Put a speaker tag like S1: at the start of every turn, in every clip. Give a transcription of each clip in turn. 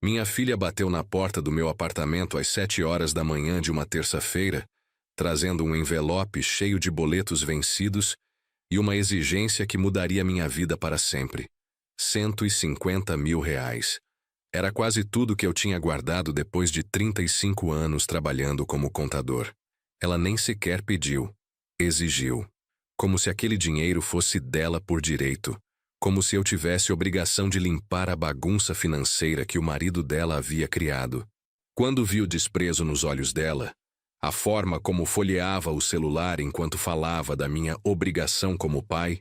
S1: Minha filha bateu na porta do meu apartamento às 7 horas da manhã de uma terça-feira, trazendo um envelope cheio de boletos vencidos e uma exigência que mudaria minha vida para sempre. 150 mil reais. Era quase tudo que eu tinha guardado depois de 35 anos trabalhando como contador. Ela nem sequer pediu. Exigiu. Como se aquele dinheiro fosse dela por direito. Como se eu tivesse obrigação de limpar a bagunça financeira que o marido dela havia criado. Quando vi o desprezo nos olhos dela, a forma como folheava o celular enquanto falava da minha obrigação como pai,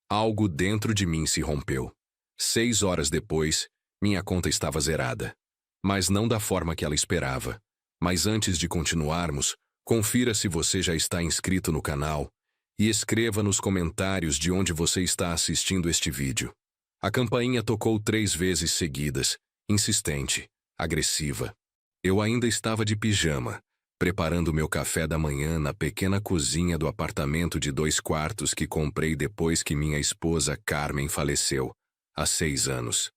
S1: algo dentro de mim se rompeu. 6 horas depois, minha conta estava zerada. Mas não da forma que ela esperava. Mas antes de continuarmos, confira se você já está inscrito no canal e escreva nos comentários de onde você está assistindo este vídeo. A campainha tocou 3 vezes seguidas, insistente, agressiva. Eu ainda estava de pijama, preparando meu café da manhã na pequena cozinha do apartamento de 2 quartos que comprei depois que minha esposa Carmen faleceu, há 6 anos.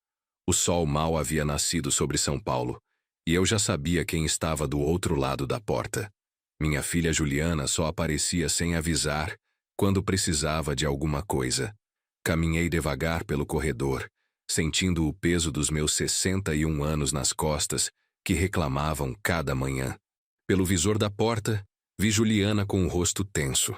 S1: O sol mal havia nascido sobre São Paulo, e eu já sabia quem estava do outro lado da porta. Minha filha Juliana só aparecia sem avisar, quando precisava de alguma coisa. Caminhei devagar pelo corredor, sentindo o peso dos meus 61 anos nas costas, que reclamavam cada manhã. Pelo visor da porta, vi Juliana com o rosto tenso,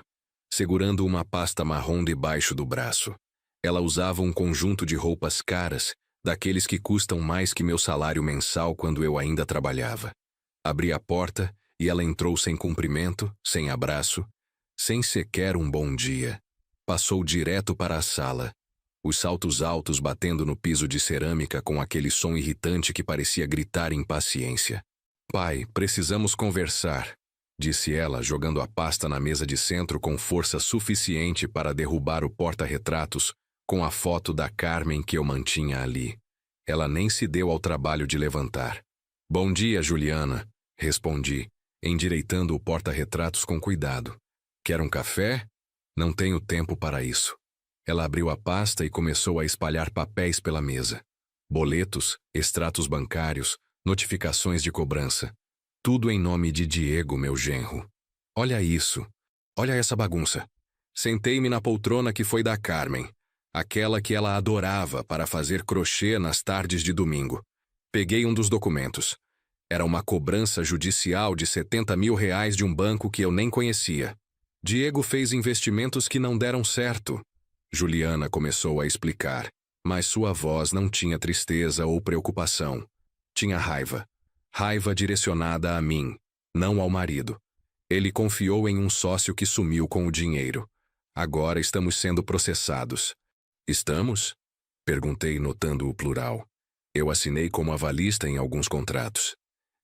S1: segurando uma pasta marrom debaixo do braço. Ela usava um conjunto de roupas caras, daqueles que custam mais que meu salário mensal quando eu ainda trabalhava. Abri a porta e ela entrou sem cumprimento, sem abraço, sem sequer um bom dia. Passou direto para a sala, os saltos altos batendo no piso de cerâmica com aquele som irritante que parecia gritar impaciência. "Pai, precisamos conversar", disse ela, jogando a pasta na mesa de centro com força suficiente para derrubar o porta-retratos com a foto da Carmen que eu mantinha ali. Ela nem se deu ao trabalho de levantar. "Bom dia, Juliana", respondi, endireitando o porta-retratos com cuidado. "Quer um café? Não tenho tempo para isso." Ela abriu a pasta e começou a espalhar papéis pela mesa. Boletos, extratos bancários, notificações de cobrança. Tudo em nome de Diego, meu genro. "Olha isso. Olha essa bagunça." Sentei-me na poltrona que foi da Carmen, aquela que ela adorava para fazer crochê nas tardes de domingo. Peguei um dos documentos. Era uma cobrança judicial de 70 mil reais de um banco que eu nem conhecia. "Diego fez investimentos que não deram certo", Juliana começou a explicar, mas sua voz não tinha tristeza ou preocupação. Tinha raiva. Raiva direcionada a mim, não ao marido. Ele confiou em um sócio que sumiu com o dinheiro. Agora estamos sendo processados. "Estamos?" Perguntei, notando o plural. Eu assinei como avalista em alguns contratos.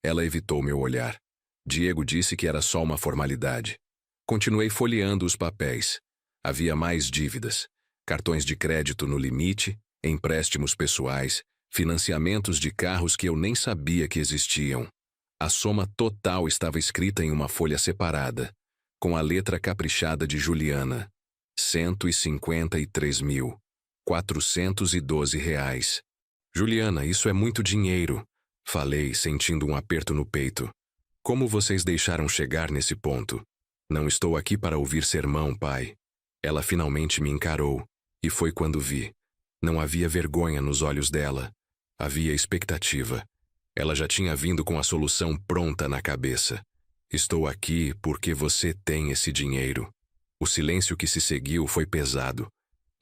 S1: Ela evitou meu olhar. Diego disse que era só uma formalidade. Continuei folheando os papéis. Havia mais dívidas. Cartões de crédito no limite, empréstimos pessoais, financiamentos de carros que eu nem sabia que existiam. A soma total estava escrita em uma folha separada, com a letra caprichada de Juliana. 153.412 reais. "Juliana, isso é muito dinheiro", falei, sentindo um aperto no peito. "Como vocês deixaram chegar nesse ponto?" "Não estou aqui para ouvir sermão, pai." Ela finalmente me encarou, e foi quando vi. Não havia vergonha nos olhos dela. Havia expectativa. Ela já tinha vindo com a solução pronta na cabeça. "Estou aqui porque você tem esse dinheiro." O silêncio que se seguiu foi pesado.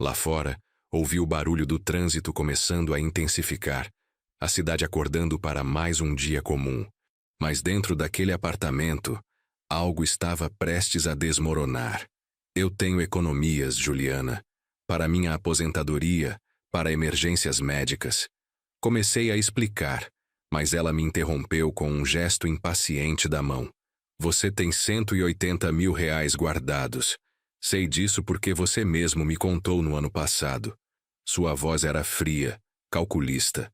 S1: Lá fora, ouvi o barulho do trânsito começando a intensificar, a cidade acordando para mais um dia comum. Mas dentro daquele apartamento, algo estava prestes a desmoronar. "Eu tenho economias, Juliana, para minha aposentadoria, para emergências médicas." Comecei a explicar, mas ela me interrompeu com um gesto impaciente da mão. "Você tem 180 mil reais guardados. Sei disso porque você mesmo me contou no ano passado." Sua voz era fria, calculista.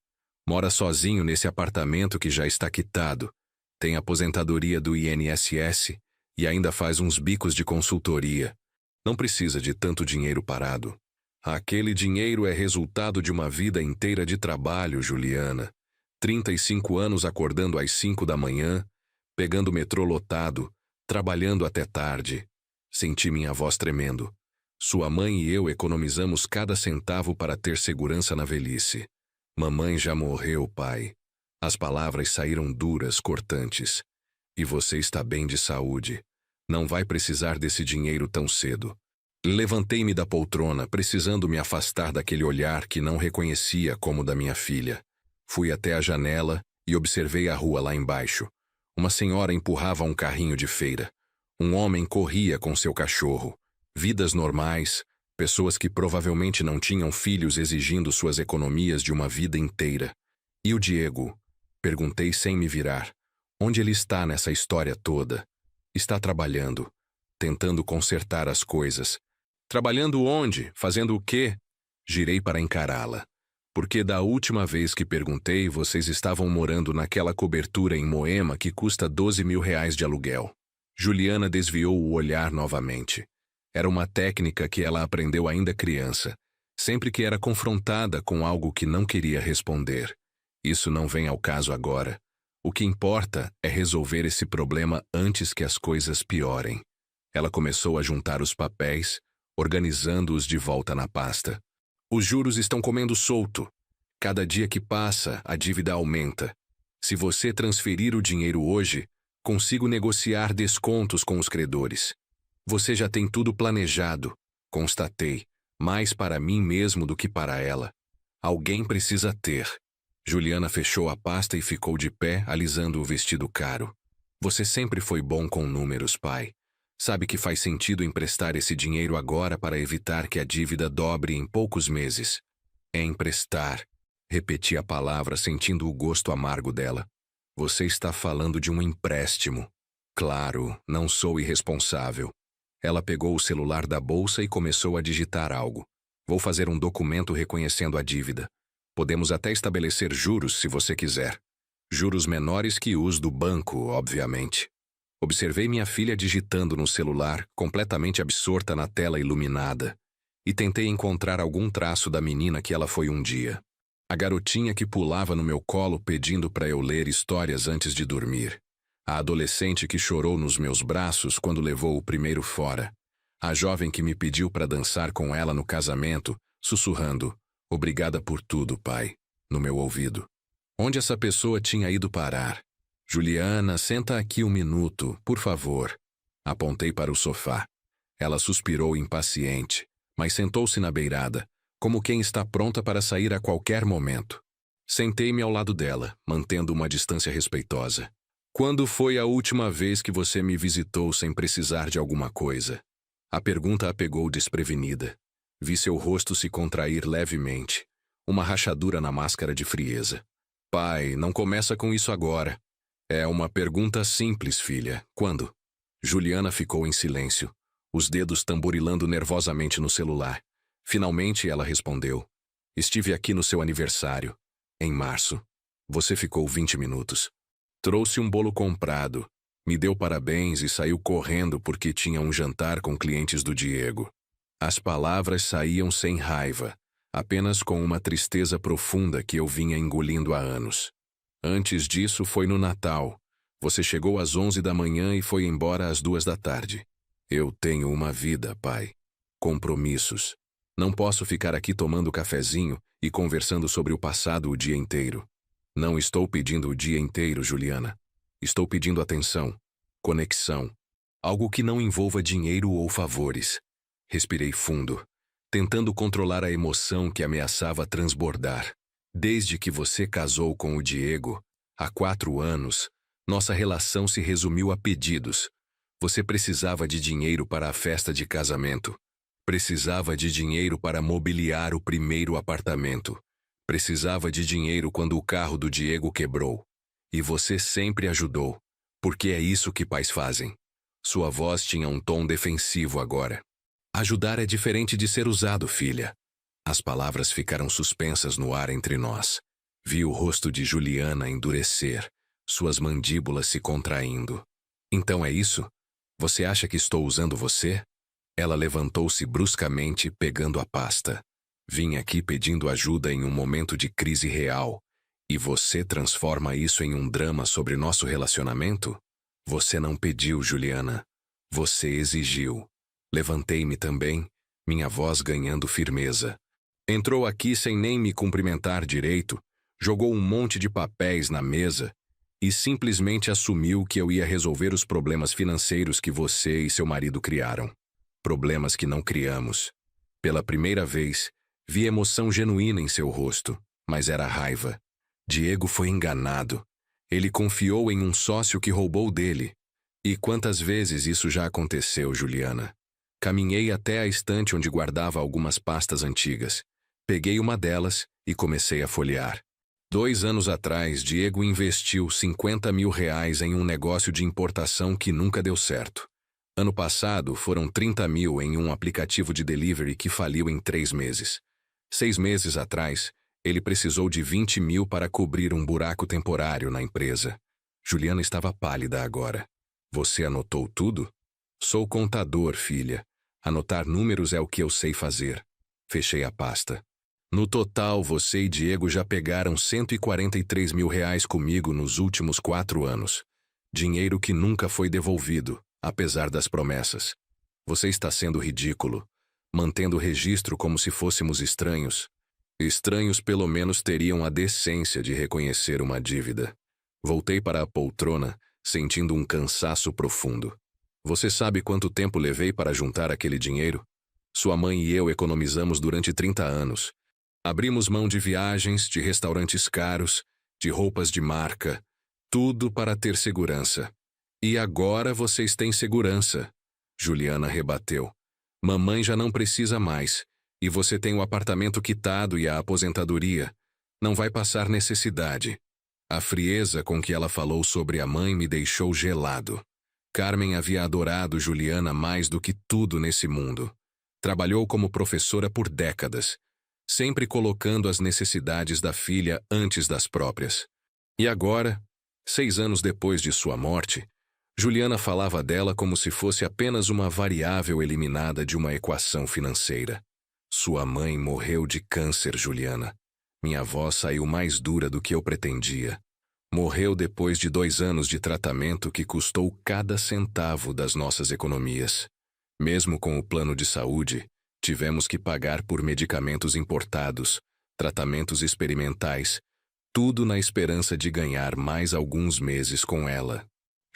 S1: "Mora sozinho nesse apartamento que já está quitado. Tem aposentadoria do INSS e ainda faz uns bicos de consultoria. Não precisa de tanto dinheiro parado." "Aquele dinheiro é resultado de uma vida inteira de trabalho, Juliana. 35 anos acordando às 5 da manhã, pegando o metrô lotado, trabalhando até tarde. Senti minha voz tremendo. Sua mãe e eu economizamos cada centavo para ter segurança na velhice. Mamãe já morreu, pai. As palavras saíram duras, cortantes. E você está bem de saúde. Não vai precisar desse dinheiro tão cedo. Levantei-me da poltrona, precisando me afastar daquele olhar que não reconhecia como da minha filha. Fui até a janela e observei a rua lá embaixo. Uma senhora empurrava um carrinho de feira. Um homem corria com seu cachorro. Vidas normais, pessoas que provavelmente não tinham filhos exigindo suas economias de uma vida inteira. E o Diego? Perguntei sem me virar. Onde ele está nessa história toda? Está trabalhando, tentando consertar as coisas. Trabalhando onde? Fazendo o quê? Girei para encará-la. Porque da última vez que perguntei, vocês estavam morando naquela cobertura em Moema que custa 12 mil reais de aluguel. Juliana desviou o olhar novamente. Era uma técnica que ela aprendeu ainda criança, sempre que era confrontada com algo que não queria responder. Isso não vem ao caso agora. O que importa é resolver esse problema antes que as coisas piorem. Ela começou a juntar os papéis, organizando-os de volta na pasta. Os juros estão comendo solto. Cada dia que passa, a dívida aumenta. Se você transferir o dinheiro hoje, consigo negociar descontos com os credores. Você já tem tudo planejado, constatei, mais para mim mesmo do que para ela. Alguém precisa ter. Juliana fechou a pasta e ficou de pé, alisando o vestido caro. Você sempre foi bom com números, pai. Sabe que faz sentido emprestar esse dinheiro agora para evitar que a dívida dobre em poucos meses. É emprestar. Repeti a palavra, sentindo o gosto amargo dela. Você está falando de um empréstimo. Claro, não sou irresponsável. Ela pegou o celular da bolsa e começou a digitar algo. Vou fazer um documento reconhecendo a dívida. Podemos até estabelecer juros se você quiser. Juros menores que os do banco, obviamente. Observei minha filha digitando no celular, completamente absorta na tela iluminada, e tentei encontrar algum traço da menina que ela foi um dia. A garotinha que pulava no meu colo pedindo para eu ler histórias antes de dormir. A adolescente que chorou nos meus braços quando levou o primeiro fora. A jovem que me pediu para dançar com ela no casamento, sussurrando, "Obrigada por tudo, pai", no meu ouvido. Onde essa pessoa tinha ido parar? Juliana, senta aqui um minuto, por favor. Apontei para o sofá. Ela suspirou impaciente, mas sentou-se na beirada, como quem está pronta para sair a qualquer momento. Sentei-me ao lado dela, mantendo uma distância respeitosa. Quando foi a última vez que você me visitou sem precisar de alguma coisa? A pergunta a pegou desprevenida. Vi seu rosto se contrair levemente, uma rachadura na máscara de frieza. Pai, não começa com isso agora. É uma pergunta simples, filha. Quando? Juliana ficou em silêncio, os dedos tamborilando nervosamente no celular. Finalmente ela respondeu. Estive aqui no seu aniversário, em março. Você ficou 20 minutos. Trouxe um bolo comprado, me deu parabéns e saiu correndo porque tinha um jantar com clientes do Diego. As palavras saíam sem raiva, apenas com uma tristeza profunda que eu vinha engolindo há anos. Antes disso foi no Natal. Você chegou às 11 da manhã e foi embora às 2 da tarde. Eu tenho uma vida, pai. Compromissos. Não posso ficar aqui tomando cafezinho e conversando sobre o passado o dia inteiro. Não estou pedindo o dia inteiro, Juliana. Estou pedindo atenção, conexão. Algo que não envolva dinheiro ou favores. Respirei fundo, tentando controlar a emoção que ameaçava transbordar. Desde que você casou com o Diego, há 4 anos, nossa relação se resumiu a pedidos. Você precisava de dinheiro para a festa de casamento. Precisava de dinheiro para mobiliar o primeiro apartamento. Precisava de dinheiro quando o carro do Diego quebrou. E você sempre ajudou, porque é isso que pais fazem. Sua voz tinha um tom defensivo agora. Ajudar é diferente de ser usado, filha. As palavras ficaram suspensas no ar entre nós. Vi o rosto de Juliana endurecer, suas mandíbulas se contraindo. Então é isso? Você acha que estou usando você? Ela levantou-se bruscamente, pegando a pasta. Vim aqui pedindo ajuda em um momento de crise real. E você transforma isso em um drama sobre nosso relacionamento? Você não pediu, Juliana. Você exigiu. Levantei-me também, minha voz ganhando firmeza. Entrou aqui sem nem me cumprimentar direito, jogou um monte de papéis na mesa e simplesmente assumiu que eu ia resolver os problemas financeiros que você e seu marido criaram. Problemas que não criamos. Pela primeira vez, vi emoção genuína em seu rosto, mas era raiva. Diego foi enganado. Ele confiou em um sócio que roubou dele. E quantas vezes isso já aconteceu, Juliana? Caminhei até a estante onde guardava algumas pastas antigas. Peguei uma delas e comecei a folhear. 2 anos atrás, Diego investiu R$50 mil em um negócio de importação que nunca deu certo. Ano passado, foram 30 mil em um aplicativo de delivery que faliu em 3 meses. 6 meses atrás, ele precisou de 20 mil para cobrir um buraco temporário na empresa. Juliana estava pálida agora. Você anotou tudo? Sou contador, filha. Anotar números é o que eu sei fazer. Fechei a pasta. No total, você e Diego já pegaram R$143 mil comigo nos últimos 4 anos. Dinheiro que nunca foi devolvido, apesar das promessas. Você está sendo ridículo, mantendo o registro como se fôssemos estranhos. Estranhos pelo menos teriam a decência de reconhecer uma dívida. Voltei para a poltrona, sentindo um cansaço profundo. Você sabe quanto tempo levei para juntar aquele dinheiro? Sua mãe e eu economizamos durante 30 anos. Abrimos mão de viagens, de restaurantes caros, de roupas de marca, tudo para ter segurança. E agora vocês têm segurança. Juliana rebateu. Mamãe já não precisa mais. E você tem o apartamento quitado e a aposentadoria. Não vai passar necessidade. A frieza com que ela falou sobre a mãe me deixou gelado. Carmen havia adorado Juliana mais do que tudo nesse mundo. Trabalhou como professora por décadas, sempre colocando as necessidades da filha antes das próprias. E agora, 6 anos depois de sua morte, Juliana falava dela como se fosse apenas uma variável eliminada de uma equação financeira. Sua mãe morreu de câncer, Juliana. Minha voz saiu mais dura do que eu pretendia. Morreu depois de 2 anos de tratamento que custou cada centavo das nossas economias. Mesmo com o plano de saúde, tivemos que pagar por medicamentos importados, tratamentos experimentais, tudo na esperança de ganhar mais alguns meses com ela.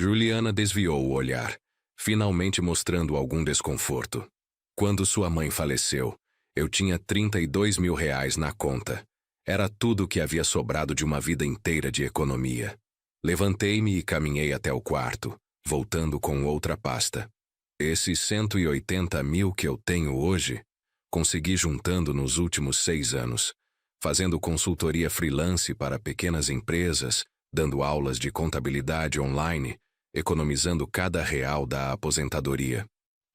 S1: Juliana desviou o olhar, finalmente mostrando algum desconforto. Quando sua mãe faleceu, eu tinha R$32 mil na conta. Era tudo o que havia sobrado de uma vida inteira de economia. Levantei-me e caminhei até o quarto, voltando com outra pasta. Esses 180 mil que eu tenho hoje, consegui juntando nos últimos 6 anos, fazendo consultoria freelance para pequenas empresas, dando aulas de contabilidade online, economizando cada real da aposentadoria.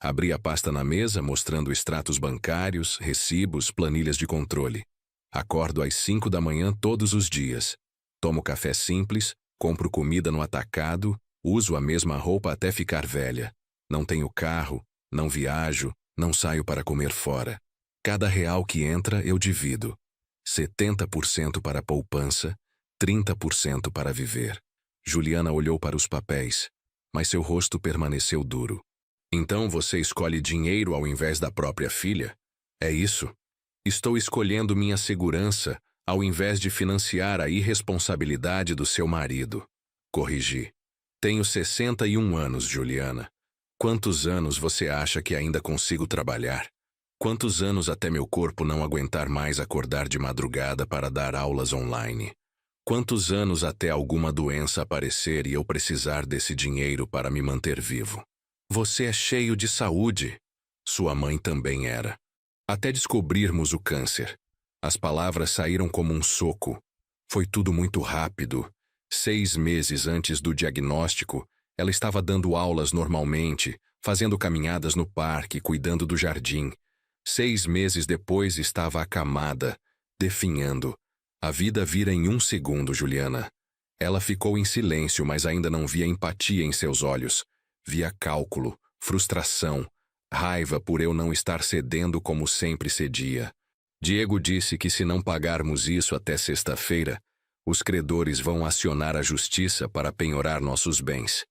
S1: Abri a pasta na mesa mostrando extratos bancários, recibos, planilhas de controle. Acordo às 5 da manhã todos os dias. Tomo café simples, compro comida no atacado, uso a mesma roupa até ficar velha. Não tenho carro, não viajo, não saio para comer fora. Cada real que entra eu divido. 70% para poupança, 30% para viver. Juliana olhou para os papéis, mas seu rosto permaneceu duro. Então você escolhe dinheiro ao invés da própria filha? É isso? Estou escolhendo minha segurança ao invés de financiar a irresponsabilidade do seu marido. Corrigi. Tenho 61 anos, Juliana. Quantos anos você acha que ainda consigo trabalhar? Quantos anos até meu corpo não aguentar mais acordar de madrugada para dar aulas online? Quantos anos até alguma doença aparecer e eu precisar desse dinheiro para me manter vivo? Você é cheio de saúde. Sua mãe também era. Até descobrirmos o câncer. As palavras saíram como um soco. Foi tudo muito rápido. 6 meses antes do diagnóstico, ela estava dando aulas normalmente, fazendo caminhadas no parque, cuidando do jardim. 6 meses depois estava acamada, definhando. A vida vira em 1 segundo, Juliana. Ela ficou em silêncio, mas ainda não via empatia em seus olhos. Via cálculo, frustração, raiva por eu não estar cedendo como sempre cedia. Diego disse que se não pagarmos isso até sexta-feira, Os credores vão acionar a justiça para penhorar nossos bens.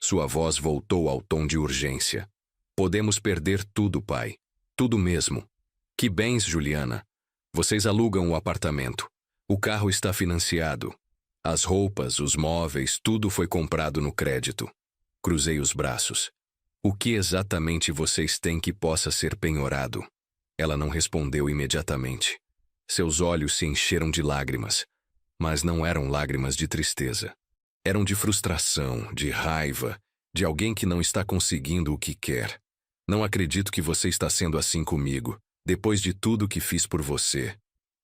S1: Sua voz voltou ao tom de urgência. Podemos perder tudo, pai. Tudo mesmo. Que bens, Juliana? Vocês alugam o apartamento. O carro está financiado. As roupas, os móveis, tudo foi comprado no crédito. Cruzei os braços. O que exatamente vocês têm que possa ser penhorado? Ela não respondeu imediatamente. Seus olhos se encheram de lágrimas. Mas não eram lágrimas de tristeza. Eram de frustração, de raiva, de alguém que não está conseguindo o que quer. Não acredito que você está sendo assim comigo, depois de tudo que fiz por você.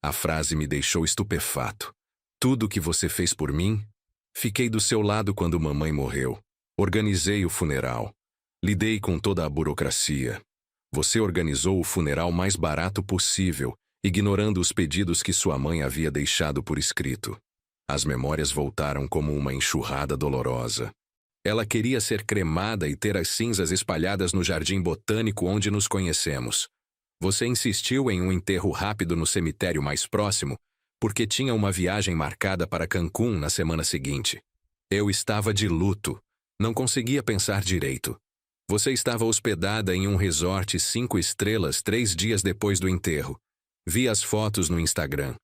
S1: A frase me deixou estupefato. Tudo que você fez por mim? Fiquei do seu lado quando mamãe morreu. Organizei o funeral. Lidei com toda a burocracia. Você organizou o funeral mais barato possível, ignorando os pedidos que sua mãe havia deixado por escrito. As memórias voltaram como uma enxurrada dolorosa. Ela queria ser cremada e ter as cinzas espalhadas no jardim botânico onde nos conhecemos. Você insistiu em um enterro rápido no cemitério mais próximo, porque tinha uma viagem marcada para Cancún na semana seguinte. Eu estava de luto. Não conseguia pensar direito. Você estava hospedada em um resort 5 estrelas 3 dias depois do enterro. Vi as fotos no Instagram.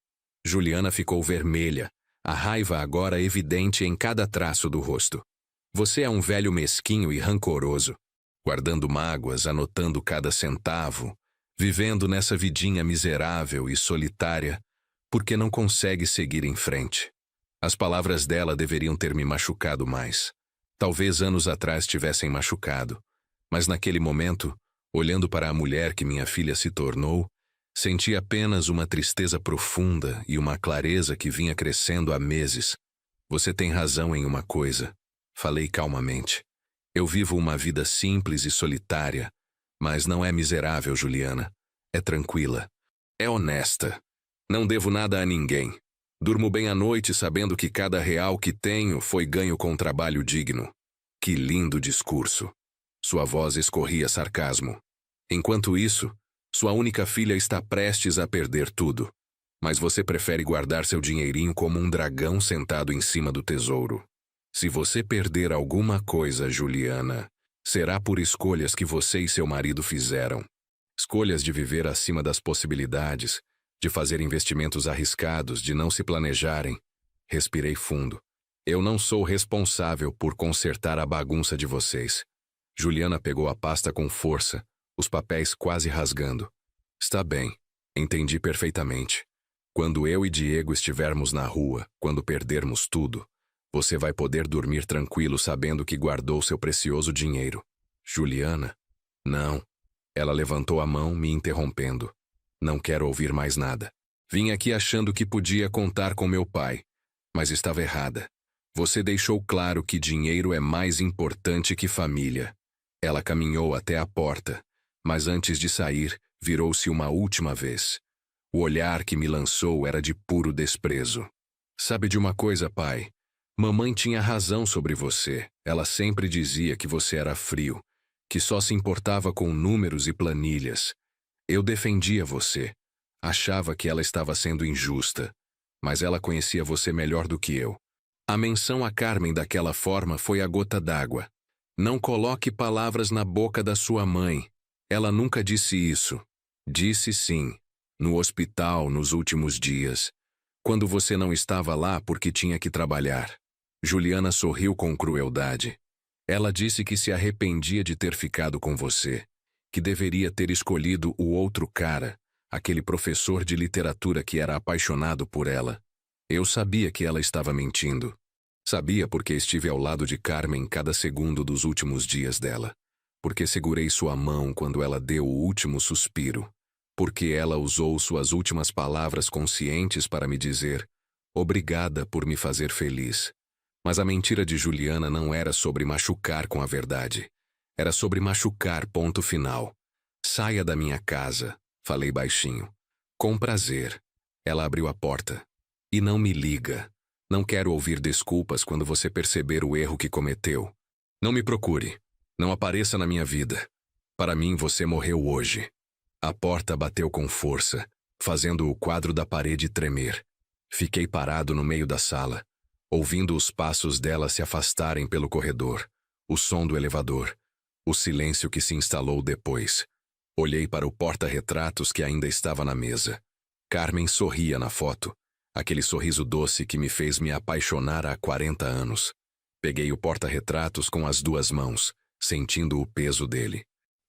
S1: Juliana ficou vermelha, a raiva agora evidente em cada traço do rosto. Você é um velho mesquinho e rancoroso, guardando mágoas, anotando cada centavo, vivendo nessa vidinha miserável e solitária, porque não consegue seguir em frente. As palavras dela deveriam ter me machucado mais. Talvez anos atrás tivessem machucado, mas naquele momento, olhando para a mulher que minha filha se tornou, senti apenas uma tristeza profunda e uma clareza que vinha crescendo há meses. Você tem razão em uma coisa, falei calmamente. Eu vivo uma vida simples e solitária, mas não é miserável, Juliana. É tranquila. É honesta. Não devo nada a ninguém. Durmo bem à noite sabendo que cada real que tenho foi ganho com um trabalho digno. Que lindo discurso. Sua voz escorria sarcasmo. Enquanto isso, sua única filha está prestes a perder tudo. Mas você prefere guardar seu dinheirinho como um dragão sentado em cima do tesouro. Se você perder alguma coisa, Juliana, será por escolhas que você e seu marido fizeram. Escolhas de viver acima das possibilidades, de fazer investimentos arriscados, de não se planejarem. Respirei fundo. Eu não sou responsável por consertar a bagunça de vocês. Juliana pegou a pasta com força, os papéis quase rasgando. Está bem, entendi perfeitamente. Quando eu e Diego estivermos na rua, quando perdermos tudo, você vai poder dormir tranquilo sabendo que guardou seu precioso dinheiro. Juliana? Não. Ela levantou a mão, me interrompendo. Não quero ouvir mais nada. Vim aqui achando que podia contar com meu pai, mas estava errada. Você deixou claro que dinheiro é mais importante que família. Ela caminhou até a porta, mas antes de sair, virou-se uma última vez. O olhar que me lançou era de puro desprezo. Sabe de uma coisa, pai? Mamãe tinha razão sobre você. Ela sempre dizia que você era frio, que só se importava com números e planilhas. Eu defendia você. Achava que ela estava sendo injusta, mas ela conhecia você melhor do que eu. A menção a Carmen daquela forma foi a gota d'água. Não coloque palavras na boca da sua mãe. Ela nunca disse isso. Disse sim, no hospital nos últimos dias, quando você não estava lá porque tinha que trabalhar. Juliana sorriu com crueldade. Ela disse que se arrependia de ter ficado com você, que deveria ter escolhido o outro cara, aquele professor de literatura que era apaixonado por ela. Eu sabia que ela estava mentindo. Sabia porque estive ao lado de Carmen cada segundo dos últimos dias dela. Porque segurei sua mão quando ela deu o último suspiro. Porque ela usou suas últimas palavras conscientes para me dizer: obrigada por me fazer feliz. Mas a mentira de Juliana não era sobre machucar com a verdade. Era sobre machucar, ponto final. Saia da minha casa, falei baixinho. Com prazer. Ela abriu a porta. E não me liga. Não quero ouvir desculpas quando você perceber o erro que cometeu. Não me procure. Não apareça na minha vida. Para mim, você morreu hoje. A porta bateu com força, fazendo o quadro da parede tremer. Fiquei parado no meio da sala, ouvindo os passos dela se afastarem pelo corredor, o som do elevador, o silêncio que se instalou depois. Olhei para o porta-retratos que ainda estava na mesa. Carmen sorria na foto, aquele sorriso doce que me fez me apaixonar há 40 anos. Peguei o porta-retratos com as 2 mãos, sentindo o peso dele.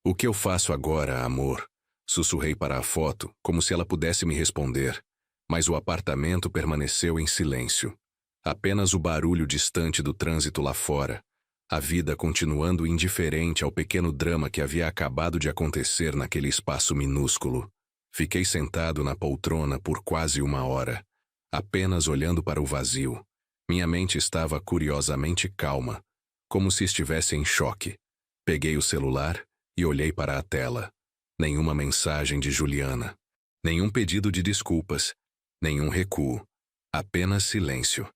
S1: O que eu faço agora, amor? Sussurrei para a foto, como se ela pudesse me responder, mas o apartamento permaneceu em silêncio. Apenas o barulho distante do trânsito lá fora, a vida continuando indiferente ao pequeno drama que havia acabado de acontecer naquele espaço minúsculo. Fiquei sentado na poltrona por quase 1 hora, apenas olhando para o vazio. Minha mente estava curiosamente calma, como se estivesse em choque. Peguei o celular e olhei para a tela. Nenhuma mensagem de Juliana. Nenhum pedido de desculpas. Nenhum recuo. Apenas silêncio.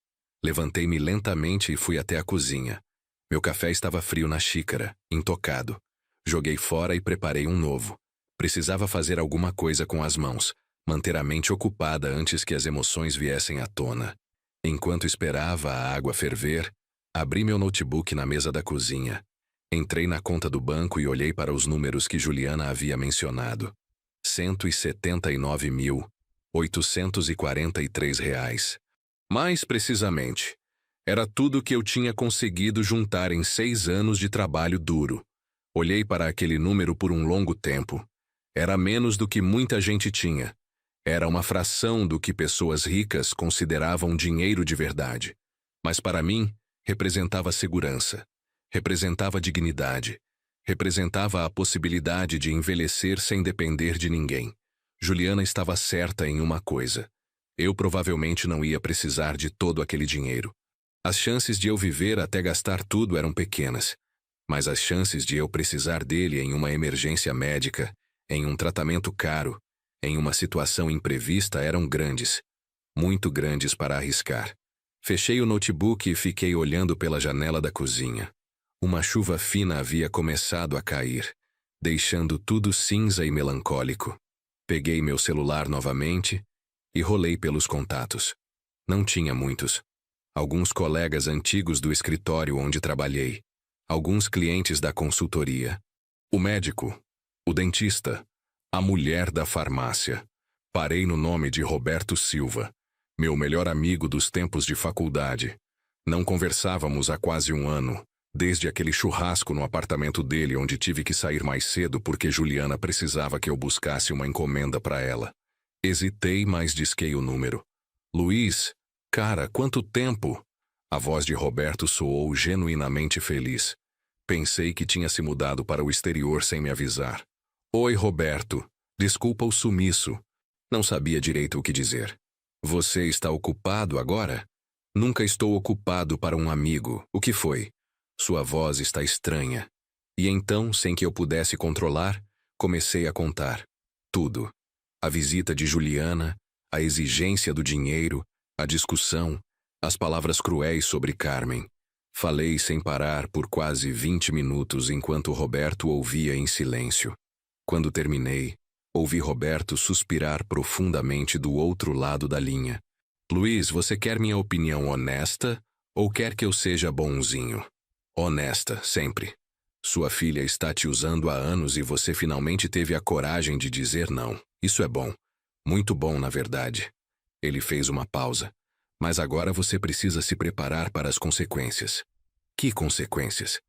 S1: Levantei-me lentamente e fui até a cozinha. Meu café estava frio na xícara, intocado. Joguei fora e preparei um novo. Precisava fazer alguma coisa com as mãos, manter a mente ocupada antes que as emoções viessem à tona. Enquanto esperava a água ferver, abri meu notebook na mesa da cozinha. Entrei na conta do banco e olhei para os números que Juliana havia mencionado. R$ 179.843. Mais precisamente, era tudo que eu tinha conseguido juntar em 6 anos de trabalho duro. Olhei para aquele número por um longo tempo. Era menos do que muita gente tinha. Era uma fração do que pessoas ricas consideravam dinheiro de verdade. Mas para mim, representava segurança. Representava dignidade. Representava a possibilidade de envelhecer sem depender de ninguém. Juliana estava certa em uma coisa. Eu provavelmente não ia precisar de todo aquele dinheiro. As chances de eu viver até gastar tudo eram pequenas. Mas as chances de eu precisar dele em uma emergência médica, em um tratamento caro, em uma situação imprevista eram grandes. Muito grandes para arriscar. Fechei o notebook e fiquei olhando pela janela da cozinha. Uma chuva fina havia começado a cair, deixando tudo cinza e melancólico. Peguei meu celular novamente e rolei pelos contatos. Não tinha muitos. Alguns colegas antigos do escritório onde trabalhei. Alguns clientes da consultoria. O médico. O dentista. A mulher da farmácia. Parei no nome de Roberto Silva, meu melhor amigo dos tempos de faculdade. Não conversávamos há quase 1 ano, desde aquele churrasco no apartamento dele onde tive que sair mais cedo porque Juliana precisava que eu buscasse uma encomenda para ela. Hesitei, mas disquei o número. Luiz, cara, quanto tempo! A voz de Roberto soou genuinamente feliz. Pensei que tinha se mudado para o exterior sem me avisar. Oi, Roberto. Desculpa o sumiço. Não sabia direito o que dizer. Você está ocupado agora? Nunca estou ocupado para um amigo. O que foi? Sua voz está estranha. E então, sem que eu pudesse controlar, comecei a contar. Tudo. A visita de Juliana, a exigência do dinheiro, a discussão, as palavras cruéis sobre Carmen. Falei sem parar por quase 20 minutos enquanto Roberto ouvia em silêncio. Quando terminei, ouvi Roberto suspirar profundamente do outro lado da linha. Luiz, você quer minha opinião honesta ou quer que eu seja bonzinho? Honesta, sempre. Sua filha está te usando há anos e você finalmente teve a coragem de dizer não. Isso é bom. Muito bom, na verdade. Ele fez uma pausa. Mas agora você precisa se preparar para as consequências. Que consequências?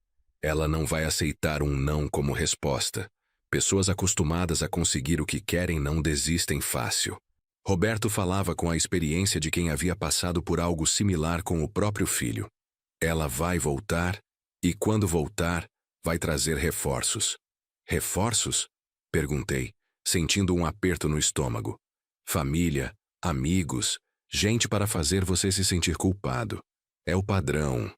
S1: Ela não vai aceitar um não como resposta. Pessoas acostumadas a conseguir o que querem não desistem fácil. Roberto falava com a experiência de quem havia passado por algo similar com o próprio filho. Ela vai voltar, e quando voltar, vai trazer reforços. Reforços? Perguntei, sentindo um aperto no estômago. Família, amigos, gente para fazer você se sentir culpado. É o padrão.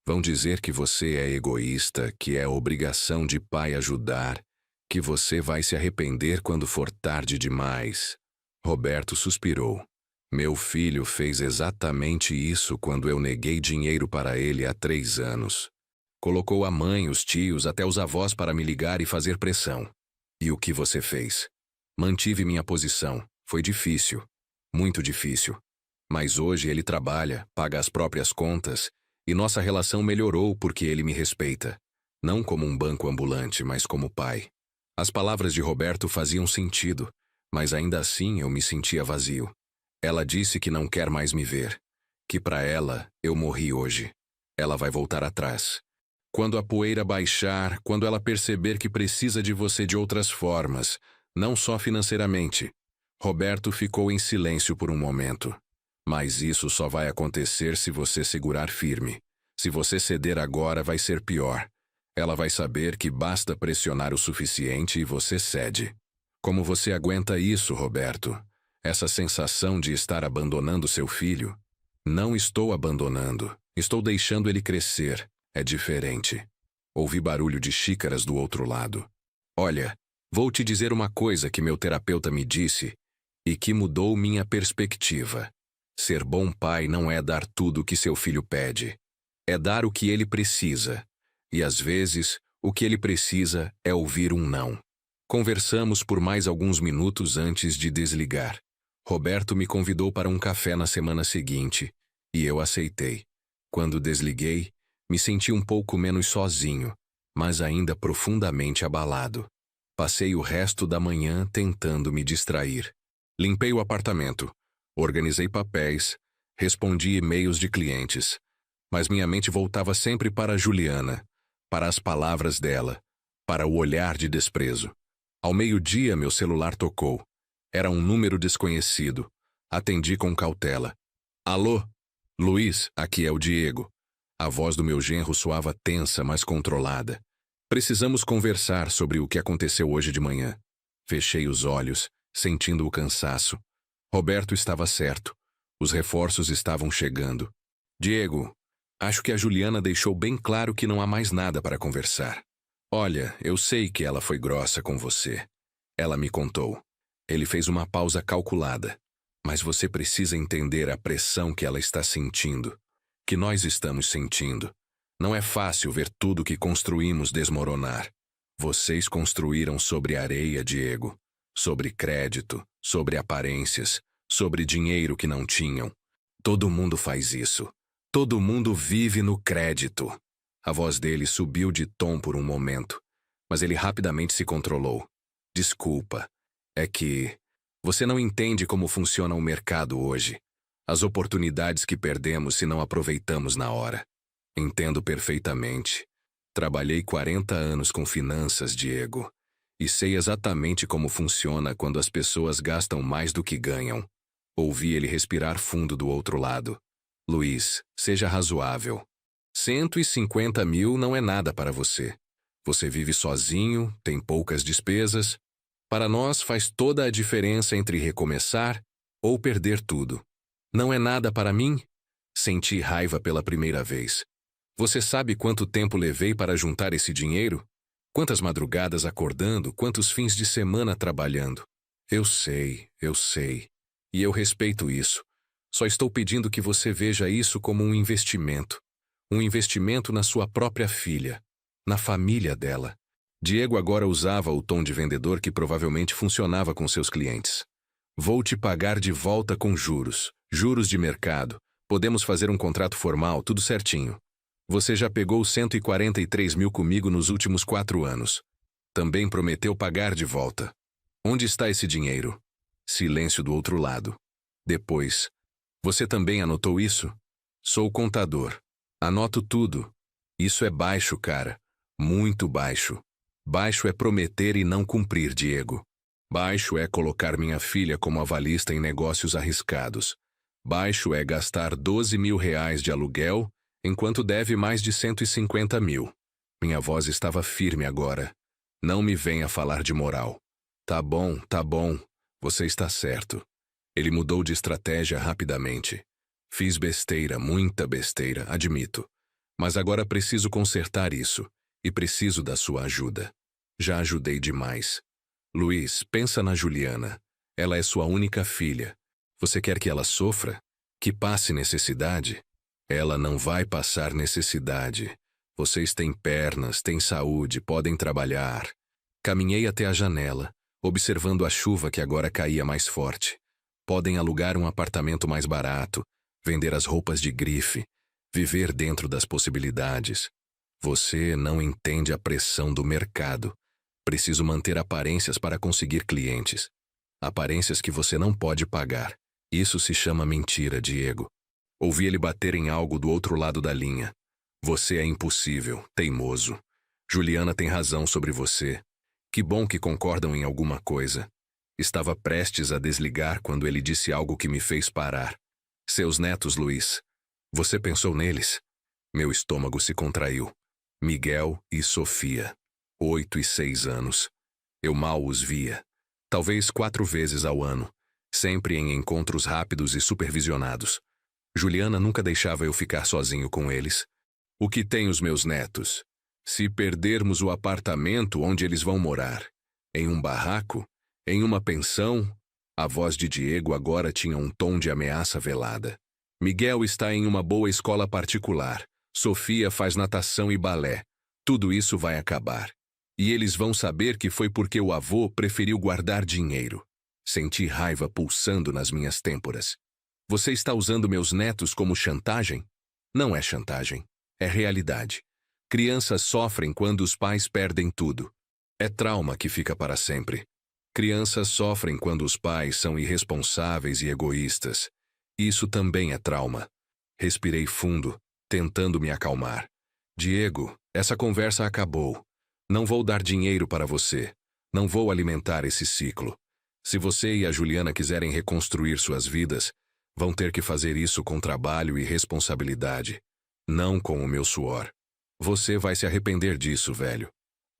S1: Vão dizer que você é egoísta, que é obrigação de pai ajudar, que você vai se arrepender quando for tarde demais. Roberto suspirou. Meu filho fez exatamente isso quando eu neguei dinheiro para ele há 3 anos. Colocou a mãe, os tios, até os avós para me ligar e fazer pressão. E o que você fez? Mantive minha posição. Foi difícil. Muito difícil. Mas hoje ele trabalha, paga as próprias contas, e nossa relação melhorou porque ele me respeita. Não como um banco ambulante, mas como pai. As palavras de Roberto faziam sentido, mas ainda assim eu me sentia vazio. Ela disse que não quer mais me ver, que para ela eu morri hoje. Ela vai voltar atrás. Quando a poeira baixar, quando ela perceber que precisa de você de outras formas, não só financeiramente. Roberto ficou em silêncio por um momento. Mas isso só vai acontecer se você segurar firme. Se você ceder agora, vai ser pior. Ela vai saber que basta pressionar o suficiente e você cede. Como você aguenta isso, Roberto? Essa sensação de estar abandonando seu filho? Não estou abandonando. Estou deixando ele crescer. É diferente. Ouvi barulho de xícaras do outro lado. Olha, vou te dizer uma coisa que meu terapeuta me disse e que mudou minha perspectiva. Ser bom pai não é dar tudo o que seu filho pede. É dar o que ele precisa. E às vezes, o que ele precisa é ouvir um não. Conversamos por mais alguns minutos antes de desligar. Roberto me convidou para um café na semana seguinte, e eu aceitei. Quando desliguei, me senti um pouco menos sozinho, mas ainda profundamente abalado. Passei o resto da manhã tentando me distrair. Limpei o apartamento, organizei papéis, respondi e-mails de clientes, mas minha mente voltava sempre para Juliana, para as palavras dela, para o olhar de desprezo. Ao meio-dia, meu celular tocou. Era um número desconhecido. Atendi com cautela. Alô? Luiz, aqui é o Diego. A voz do meu genro soava tensa, mas controlada. Precisamos conversar sobre o que aconteceu hoje de manhã. Fechei os olhos, sentindo o cansaço. Roberto estava certo. Os reforços estavam chegando. Diego, acho que a Juliana deixou bem claro que não há mais nada para conversar. Olha, eu sei que ela foi grossa com você. Ela me contou. Ele fez uma pausa calculada. Mas você precisa entender a pressão que ela está sentindo, que nós estamos sentindo. Não é fácil ver tudo que construímos desmoronar. Vocês construíram sobre areia, Diego. Sobre crédito, sobre aparências, sobre dinheiro que não tinham. Todo mundo faz isso. Todo mundo vive no crédito. A voz dele subiu de tom por um momento, mas ele rapidamente se controlou. Desculpa, é que você não entende como funciona o mercado hoje. As oportunidades que perdemos se não aproveitamos na hora. Entendo perfeitamente. Trabalhei 40 anos com finanças, Diego, e sei exatamente como funciona quando as pessoas gastam mais do que ganham. Ouvi ele respirar fundo do outro lado. Luiz, seja razoável. 150 mil não é nada para você. Você vive sozinho, tem poucas despesas. Para nós faz toda a diferença entre recomeçar ou perder tudo. Não é nada para mim? Senti raiva pela primeira vez. Você sabe quanto tempo levei para juntar esse dinheiro? Quantas madrugadas acordando, quantos fins de semana trabalhando? Eu sei. E eu respeito isso. Só estou pedindo que você veja isso como um investimento. Um investimento na sua própria filha, na família dela. Diego agora usava o tom de vendedor que provavelmente funcionava com seus clientes. Vou te pagar de volta com juros. Juros de mercado. Podemos fazer um contrato formal, tudo certinho. Você já pegou 143 mil comigo nos últimos 4 anos. Também prometeu pagar de volta. Onde está esse dinheiro? Silêncio do outro lado. Depois. Você também anotou isso? Sou contador. Anoto tudo. Isso é baixo, cara. Muito baixo. Baixo é prometer e não cumprir, Diego. Baixo é colocar minha filha como avalista em negócios arriscados. Baixo é gastar 12 mil reais de aluguel, enquanto deve mais de 150 mil. Minha voz estava firme agora. Não me venha falar de moral. Tá bom. Você está certo. Ele mudou de estratégia rapidamente. Fiz besteira, muita besteira, admito. Mas agora preciso consertar isso. E preciso da sua ajuda. Já ajudei demais. Luiz, pensa na Juliana. Ela é sua única filha. Você quer que ela sofra? Que passe necessidade? Ela não vai passar necessidade. Vocês têm pernas, têm saúde, podem trabalhar. Caminhei até a janela, observando a chuva que agora caía mais forte. Podem alugar um apartamento mais barato, vender as roupas de grife, viver dentro das possibilidades. Você não entende a pressão do mercado. Preciso manter aparências para conseguir clientes. Aparências que você não pode pagar. Isso se chama mentira, Diego. Ouvi ele bater em algo do outro lado da linha. Você é impossível, teimoso. Juliana tem razão sobre você. Que bom que concordam em alguma coisa. Estava prestes a desligar quando ele disse algo que me fez parar. Seus netos, Luiz. Você pensou neles? Meu estômago se contraiu. Miguel e Sofia. 8 e 6 anos. Eu mal os via. Talvez 4 vezes ao ano. Sempre em encontros rápidos e supervisionados. Juliana nunca deixava eu ficar sozinho com eles. O que tem os meus netos? Se perdermos o apartamento onde eles vão morar? Em um barraco? Em uma pensão? A voz de Diego agora tinha um tom de ameaça velada. Miguel está em uma boa escola particular. Sofia faz natação e balé. Tudo isso vai acabar. E eles vão saber que foi porque o avô preferiu guardar dinheiro. Senti raiva pulsando nas minhas têmporas. Você está usando meus netos como chantagem? Não é chantagem. É realidade. Crianças sofrem quando os pais perdem tudo. É trauma que fica para sempre. Crianças sofrem quando os pais são irresponsáveis e egoístas. Isso também é trauma. Respirei fundo, tentando me acalmar. Diego, essa conversa acabou. Não vou dar dinheiro para você. Não vou alimentar esse ciclo. Se você e a Juliana quiserem reconstruir suas vidas, vão ter que fazer isso com trabalho e responsabilidade. Não com o meu suor. Você vai se arrepender disso, velho.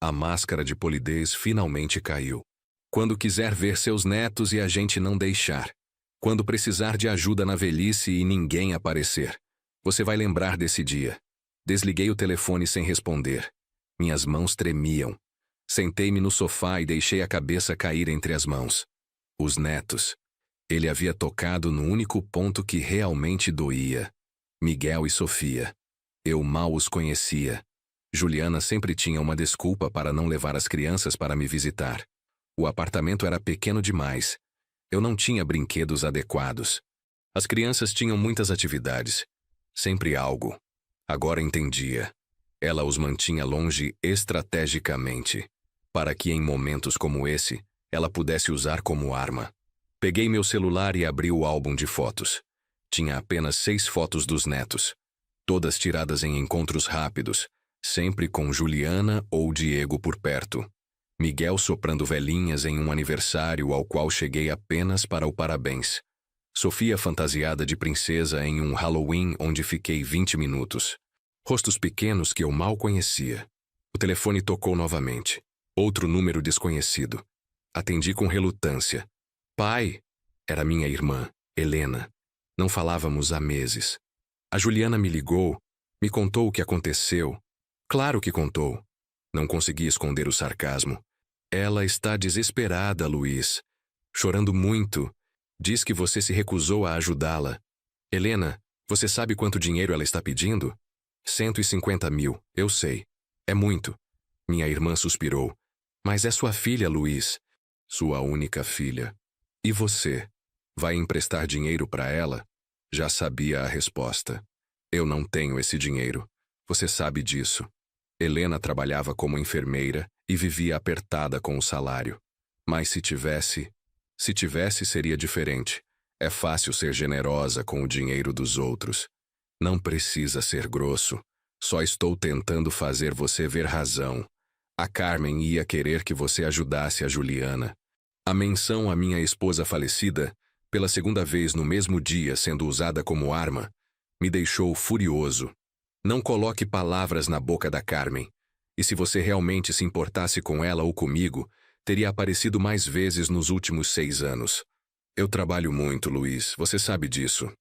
S1: A máscara de polidez finalmente caiu. Quando quiser ver seus netos e a gente não deixar. Quando precisar de ajuda na velhice e ninguém aparecer. Você vai lembrar desse dia. Desliguei o telefone sem responder. Minhas mãos tremiam. Sentei-me no sofá e deixei a cabeça cair entre as mãos. Os netos. Ele havia tocado no único ponto que realmente doía. Miguel e Sofia. Eu mal os conhecia. Juliana sempre tinha uma desculpa para não levar as crianças para me visitar. O apartamento era pequeno demais. Eu não tinha brinquedos adequados. As crianças tinham muitas atividades. Sempre algo. Agora entendia. Ela os mantinha longe estrategicamente, para que em momentos como esse, ela pudesse usar como arma. Peguei meu celular e abri o álbum de fotos. Tinha apenas 6 fotos dos netos. Todas tiradas em encontros rápidos, sempre com Juliana ou Diego por perto. Miguel soprando velhinhas em um aniversário ao qual cheguei apenas para o parabéns. Sofia fantasiada de princesa em um Halloween onde fiquei 20 minutos. Rostos pequenos que eu mal conhecia. O telefone tocou novamente. Outro número desconhecido. Atendi com relutância. Pai! Era minha irmã, Helena. Não falávamos há meses. A Juliana me ligou, me contou o que aconteceu. Claro que contou. Não consegui esconder o sarcasmo. Ela está desesperada, Luiz. Chorando muito. Diz que você se recusou a ajudá-la. Helena, você sabe quanto dinheiro ela está pedindo? 150 mil, eu sei. É muito. Minha irmã suspirou. Mas é sua filha, Luiz. Sua única filha. E você? Vai emprestar dinheiro para ela? Já sabia a resposta. Eu não tenho esse dinheiro. Você sabe disso. Helena trabalhava como enfermeira e vivia apertada com o salário. Mas se tivesse seria diferente. É fácil ser generosa com o dinheiro dos outros. Não precisa ser grosso. Só estou tentando fazer você ver razão. A Carmen ia querer que você ajudasse a Juliana. A menção à minha esposa falecida, pela segunda vez no mesmo dia sendo usada como arma, me deixou furioso. Não coloque palavras na boca da Carmen. E se você realmente se importasse com ela ou comigo, teria aparecido mais vezes nos últimos 6 anos. Eu trabalho muito, Luiz, você sabe disso.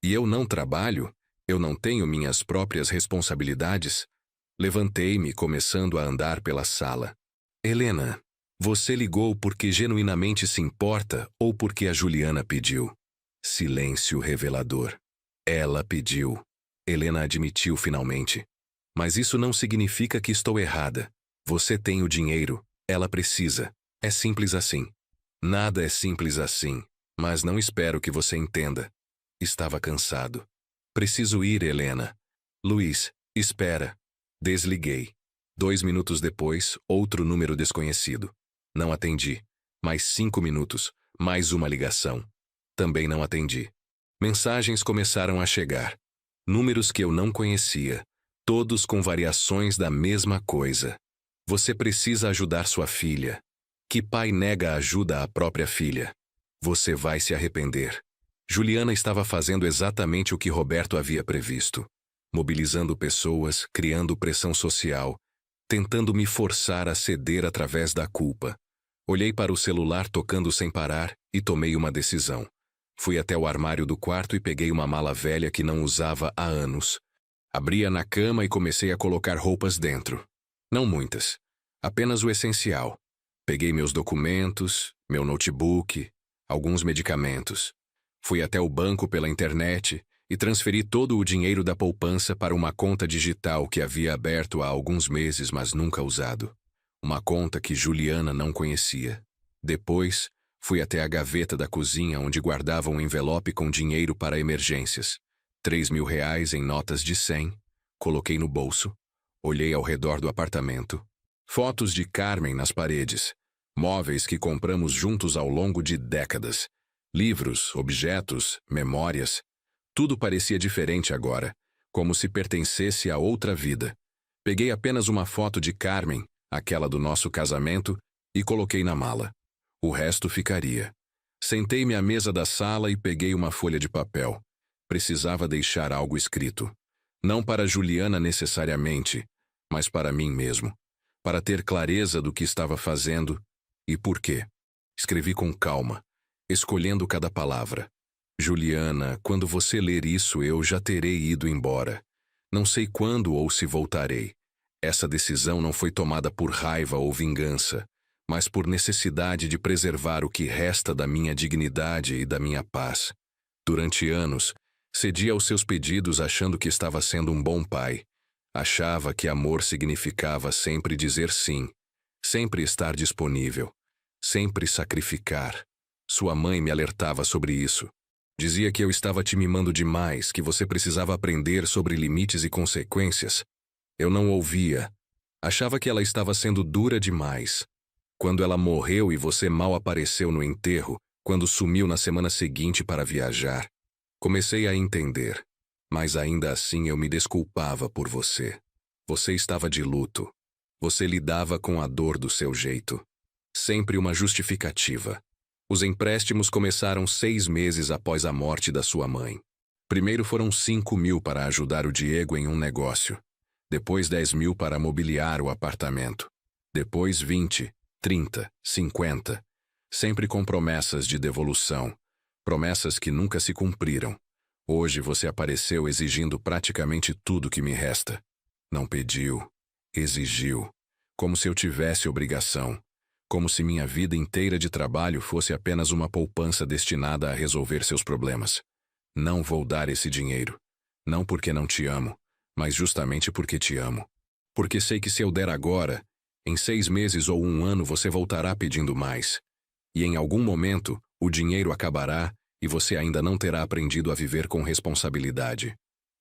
S1: E eu não trabalho? Eu não tenho minhas próprias responsabilidades? Levantei-me, começando a andar pela sala. Helena, você ligou porque genuinamente se importa ou porque a Juliana pediu? Silêncio revelador. Ela pediu. Helena admitiu finalmente. Mas isso não significa que estou errada. Você tem o dinheiro, ela precisa. É simples assim. Nada é simples assim. Mas não espero que você entenda. Estava cansado. Preciso ir, Helena. Luiz, espera. Desliguei. 2 minutos depois, outro número desconhecido. Não atendi. Mais 5 minutos. Mais uma ligação. Também não atendi. Mensagens começaram a chegar. Números que eu não conhecia. Todos com variações da mesma coisa. Você precisa ajudar sua filha. Que pai nega ajuda à própria filha? Você vai se arrepender. Juliana estava fazendo exatamente o que Roberto havia previsto. Mobilizando pessoas, criando pressão social, tentando me forçar a ceder através da culpa. Olhei para o celular tocando sem parar e tomei uma decisão. Fui até o armário do quarto e peguei uma mala velha que não usava há anos. Abri-a na cama e comecei a colocar roupas dentro. Não muitas. Apenas o essencial. Peguei meus documentos, meu notebook, alguns medicamentos. Fui até o banco pela internet e transferi todo o dinheiro da poupança para uma conta digital que havia aberto há alguns meses, mas nunca usado. Uma conta que Juliana não conhecia. Depois, fui até a gaveta da cozinha onde guardava um envelope com dinheiro para emergências. 3.000 reais em notas de 100. Coloquei no bolso. Olhei ao redor do apartamento. Fotos de Carmen nas paredes. Móveis que compramos juntos ao longo de décadas. Livros, objetos, memórias. Tudo parecia diferente agora, como se pertencesse a outra vida. Peguei apenas uma foto de Carmen, aquela do nosso casamento, e coloquei na mala. O resto ficaria. Sentei-me à mesa da sala e peguei uma folha de papel. Precisava deixar algo escrito. Não para Juliana necessariamente, mas para mim mesmo. Para ter clareza do que estava fazendo e por quê. Escrevi com calma, escolhendo cada palavra. Juliana, quando você ler isso, eu já terei ido embora. Não sei quando ou se voltarei. Essa decisão não foi tomada por raiva ou vingança, mas por necessidade de preservar o que resta da minha dignidade e da minha paz. Durante anos, cedi aos seus pedidos achando que estava sendo um bom pai. Achava que amor significava sempre dizer sim, sempre estar disponível, sempre sacrificar. Sua mãe me alertava sobre isso. Dizia que eu estava te mimando demais, que você precisava aprender sobre limites e consequências. Eu não ouvia. Achava que ela estava sendo dura demais. Quando ela morreu e você mal apareceu no enterro, quando sumiu na semana seguinte para viajar, comecei a entender. Mas ainda assim eu me desculpava por você. Você estava de luto. Você lidava com a dor do seu jeito. Sempre uma justificativa. Os empréstimos começaram 6 meses após a morte da sua mãe. Primeiro foram 5.000 para ajudar o Diego em um negócio. Depois 10.000 para mobiliar o apartamento. Depois 20, 30, 50. Sempre com promessas de devolução. Promessas que nunca se cumpriram. Hoje você apareceu exigindo praticamente tudo que me resta. Não pediu, exigiu. Como se eu tivesse obrigação. Como se minha vida inteira de trabalho fosse apenas uma poupança destinada a resolver seus problemas. Não vou dar esse dinheiro. Não porque não te amo, mas justamente porque te amo. Porque sei que se eu der agora, em 6 meses ou 1 ano você voltará pedindo mais. E em algum momento, o dinheiro acabará e você ainda não terá aprendido a viver com responsabilidade.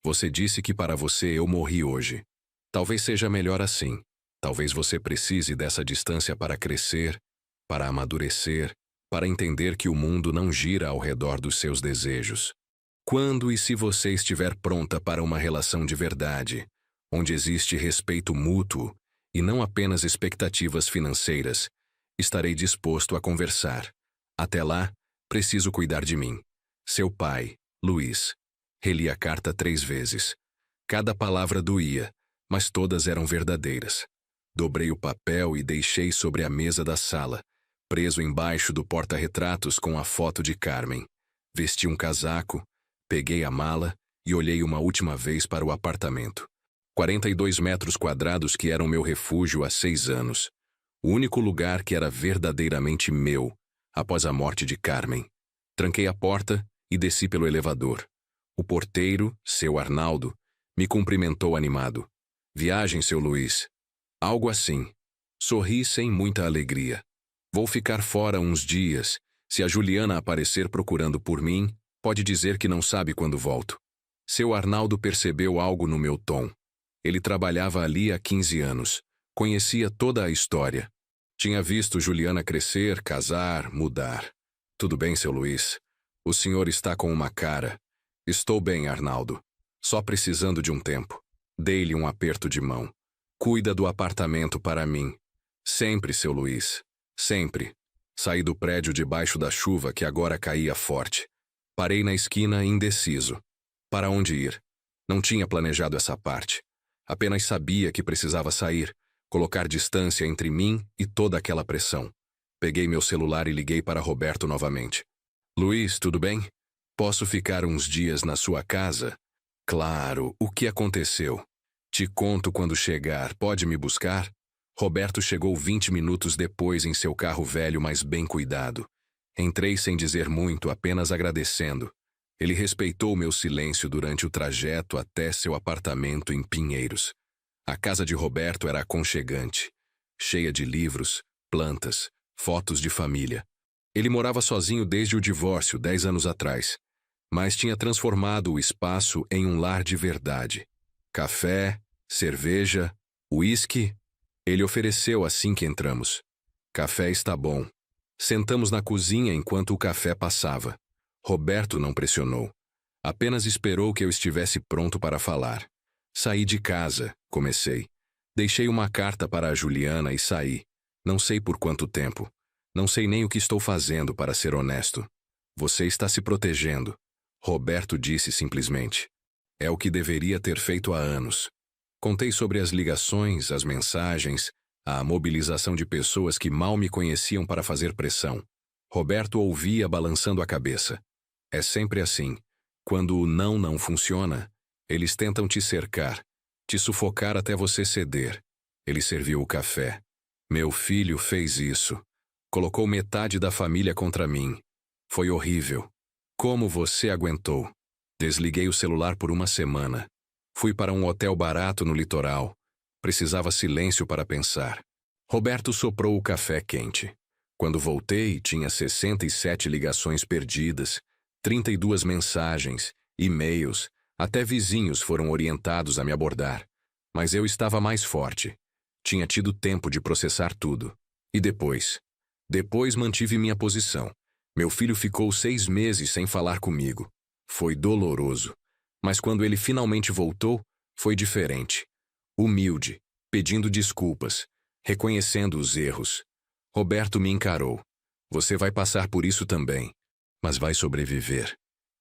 S1: Você disse que para você eu morri hoje. Talvez seja melhor assim. Talvez você precise dessa distância para crescer, para amadurecer, para entender que o mundo não gira ao redor dos seus desejos. Quando e se você estiver pronta para uma relação de verdade, onde existe respeito mútuo e não apenas expectativas financeiras, estarei disposto a conversar. Até lá, preciso cuidar de mim. Seu pai, Luiz. Reli a carta 3 vezes. Cada palavra doía, mas todas eram verdadeiras. Dobrei o papel e deixei sobre a mesa da sala, preso embaixo do porta-retratos com a foto de Carmen. Vesti um casaco, peguei a mala e olhei uma última vez para o apartamento. 42 metros quadrados que eram meu refúgio há 6 anos. O único lugar que era verdadeiramente meu, após a morte de Carmen. Tranquei a porta e desci pelo elevador. O porteiro, seu Arnaldo, me cumprimentou animado. Viagem, seu Luiz. Algo assim. Sorri sem muita alegria. Vou ficar fora uns dias. Se a Juliana aparecer procurando por mim, pode dizer que não sabe quando volto. Seu Arnaldo percebeu algo no meu tom. Ele trabalhava ali há 15 anos. Conhecia toda a história. Tinha visto Juliana crescer, casar, mudar. Tudo bem, seu Luiz. O senhor está com uma cara. Estou bem, Arnaldo. Só precisando de um tempo. Dei-lhe um aperto de mão. Cuida do apartamento para mim. Sempre, seu Luiz. Sempre. Saí do prédio debaixo da chuva que agora caía forte. Parei na esquina indeciso. Para onde ir? Não tinha planejado essa parte. Apenas sabia que precisava sair, colocar distância entre mim e toda aquela pressão. Peguei meu celular e liguei para Roberto novamente. Luiz, tudo bem? Posso ficar uns dias na sua casa? Claro, o que aconteceu? Te conto quando chegar, pode me buscar? Roberto chegou 20 minutos depois em seu carro velho, mas bem cuidado. Entrei sem dizer muito, apenas agradecendo. Ele respeitou meu silêncio durante o trajeto até seu apartamento em Pinheiros. A casa de Roberto era aconchegante, cheia de livros, plantas, fotos de família. Ele morava sozinho desde o divórcio, 10 anos atrás, mas tinha transformado o espaço em um lar de verdade. Café, cerveja, uísque. Ele ofereceu assim que entramos. Café está bom. Sentamos na cozinha enquanto o café passava. Roberto não pressionou. Apenas esperou que eu estivesse pronto para falar. Saí de casa, comecei. Deixei uma carta para a Juliana e saí. Não sei por quanto tempo. Não sei nem o que estou fazendo, para ser honesto. Você está se protegendo. Roberto disse simplesmente. É o que deveria ter feito há anos. Contei sobre as ligações, as mensagens, a mobilização de pessoas que mal me conheciam para fazer pressão. Roberto ouvia balançando a cabeça. É sempre assim. Quando o não funciona, eles tentam te cercar, te sufocar até você ceder. Ele serviu o café. Meu filho fez isso. Colocou metade da família contra mim. Foi horrível. Como você aguentou? Desliguei o celular por uma semana. Fui para um hotel barato no litoral. Precisava silêncio para pensar. Roberto soprou o café quente. Quando voltei, tinha 67 ligações perdidas, 32 mensagens, e-mails, até vizinhos foram orientados a me abordar. Mas eu estava mais forte. Tinha tido tempo de processar tudo. E depois? Depois mantive minha posição. Meu filho ficou 6 meses sem falar comigo. Foi doloroso. Mas quando ele finalmente voltou, foi diferente. Humilde, pedindo desculpas, reconhecendo os erros. Roberto me encarou. Você vai passar por isso também, mas vai sobreviver.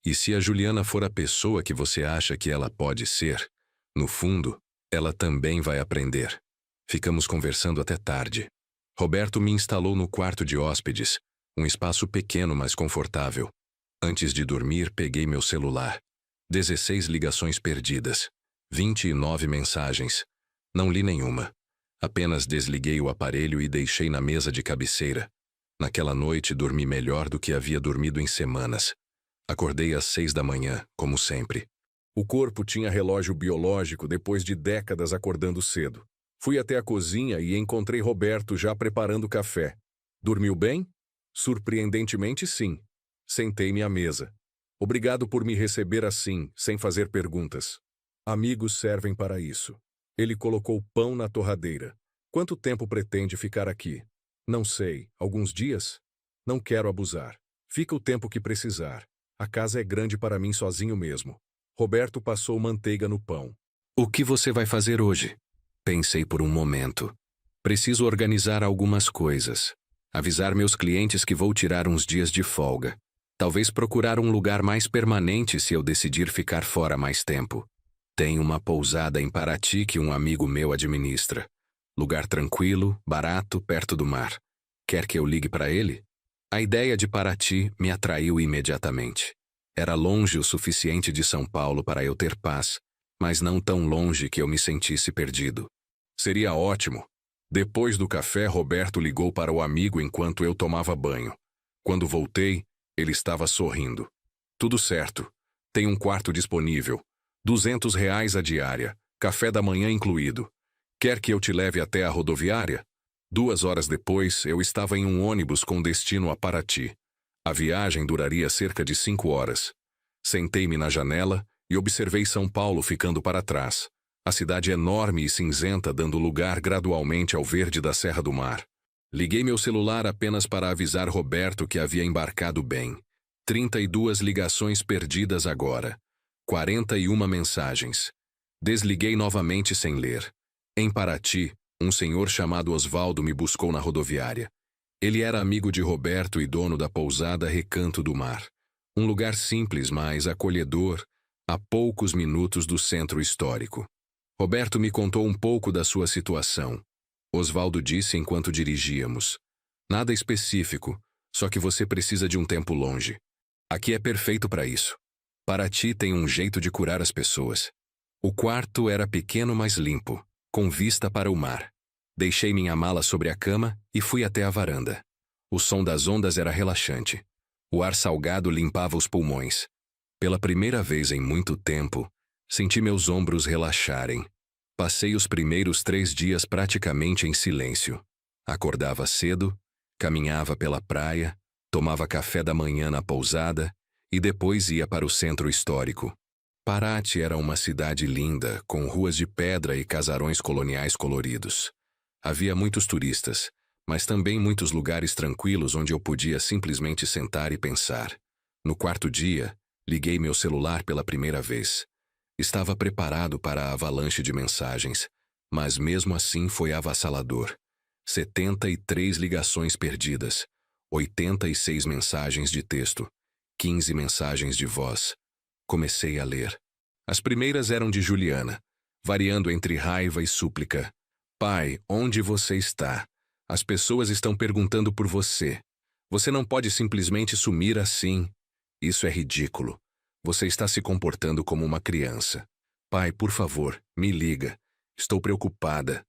S1: E se a Juliana for a pessoa que você acha que ela pode ser, no fundo, ela também vai aprender. Ficamos conversando até tarde. Roberto me instalou no quarto de hóspedes, um espaço pequeno, mas confortável. Antes de dormir, peguei meu celular. 16 ligações perdidas. 29 mensagens. Não li nenhuma. Apenas desliguei o aparelho e deixei na mesa de cabeceira. Naquela noite, dormi melhor do que havia dormido em semanas. Acordei às 6 da manhã, como sempre. O corpo tinha relógio biológico depois de décadas acordando cedo. Fui até a cozinha e encontrei Roberto já preparando café. Dormiu bem? Surpreendentemente, sim. Sentei-me à mesa. Obrigado por me receber assim, sem fazer perguntas. Amigos servem para isso. Ele colocou pão na torradeira. Quanto tempo pretende ficar aqui? Não sei. Alguns dias? Não quero abusar. Fica o tempo que precisar. A casa é grande para mim sozinho mesmo. Roberto passou manteiga no pão. O que você vai fazer hoje? Pensei por um momento. Preciso organizar algumas coisas. Avisar meus clientes que vou tirar uns dias de folga. Talvez procurar um lugar mais permanente se eu decidir ficar fora mais tempo. Tem uma pousada em Paraty que um amigo meu administra. Lugar tranquilo, barato, perto do mar. Quer que eu ligue para ele? A ideia de Paraty me atraiu imediatamente. Era longe o suficiente de São Paulo para eu ter paz, mas não tão longe que eu me sentisse perdido. Seria ótimo. Depois do café, Roberto ligou para o amigo enquanto eu tomava banho. Quando voltei, ele estava sorrindo. Tudo certo. Tem um quarto disponível. R$ 200 a diária. Café da manhã incluído. Quer que eu te leve até a rodoviária? 2 horas depois, eu estava em um ônibus com destino a Paraty. A viagem duraria cerca de 5 horas. Sentei-me na janela e observei São Paulo ficando para trás. A cidade enorme e cinzenta dando lugar gradualmente ao verde da Serra do Mar. Liguei meu celular apenas para avisar Roberto que havia embarcado bem. 32 ligações perdidas agora. 41 mensagens. Desliguei novamente sem ler. Em Paraty, um senhor chamado Osvaldo me buscou na rodoviária. Ele era amigo de Roberto e dono da pousada Recanto do Mar. Um lugar simples, mas acolhedor, a poucos minutos do centro histórico. Roberto me contou um pouco da sua situação. Osvaldo disse enquanto dirigíamos. Nada específico, só que você precisa de um tempo longe. Aqui é perfeito para isso. Paraty tem um jeito de curar as pessoas. O quarto era pequeno, mas limpo, com vista para o mar. Deixei minha mala sobre a cama e fui até a varanda. O som das ondas era relaxante. O ar salgado limpava os pulmões. Pela primeira vez em muito tempo, senti meus ombros relaxarem. Passei os primeiros 3 dias praticamente em silêncio. Acordava cedo, caminhava pela praia, tomava café da manhã na pousada e depois ia para o centro histórico. Paraty era uma cidade linda, com ruas de pedra e casarões coloniais coloridos. Havia muitos turistas, mas também muitos lugares tranquilos onde eu podia simplesmente sentar e pensar. No quarto dia, liguei meu celular pela primeira vez. Estava preparado para a avalanche de mensagens, mas mesmo assim foi avassalador. 73 ligações perdidas, 86 mensagens de texto, 15 mensagens de voz. Comecei a ler. As primeiras eram de Juliana, variando entre raiva e súplica. Pai, onde você está? As pessoas estão perguntando por você. Você não pode simplesmente sumir assim. Isso é ridículo. Você está se comportando como uma criança. Pai, por favor, me liga. Estou preocupada.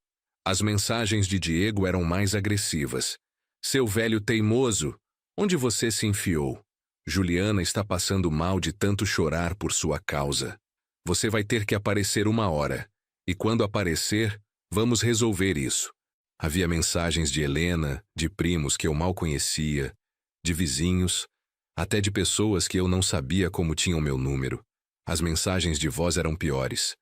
S1: As mensagens de Diego eram mais agressivas. Seu velho teimoso, onde você se enfiou? Juliana está passando mal de tanto chorar por sua causa. Você vai ter que aparecer 1 hora. E quando aparecer, vamos resolver isso. Havia mensagens de Helena, de primos que eu mal conhecia, de vizinhos, até de pessoas que eu não sabia como tinham meu número. As mensagens de voz eram piores.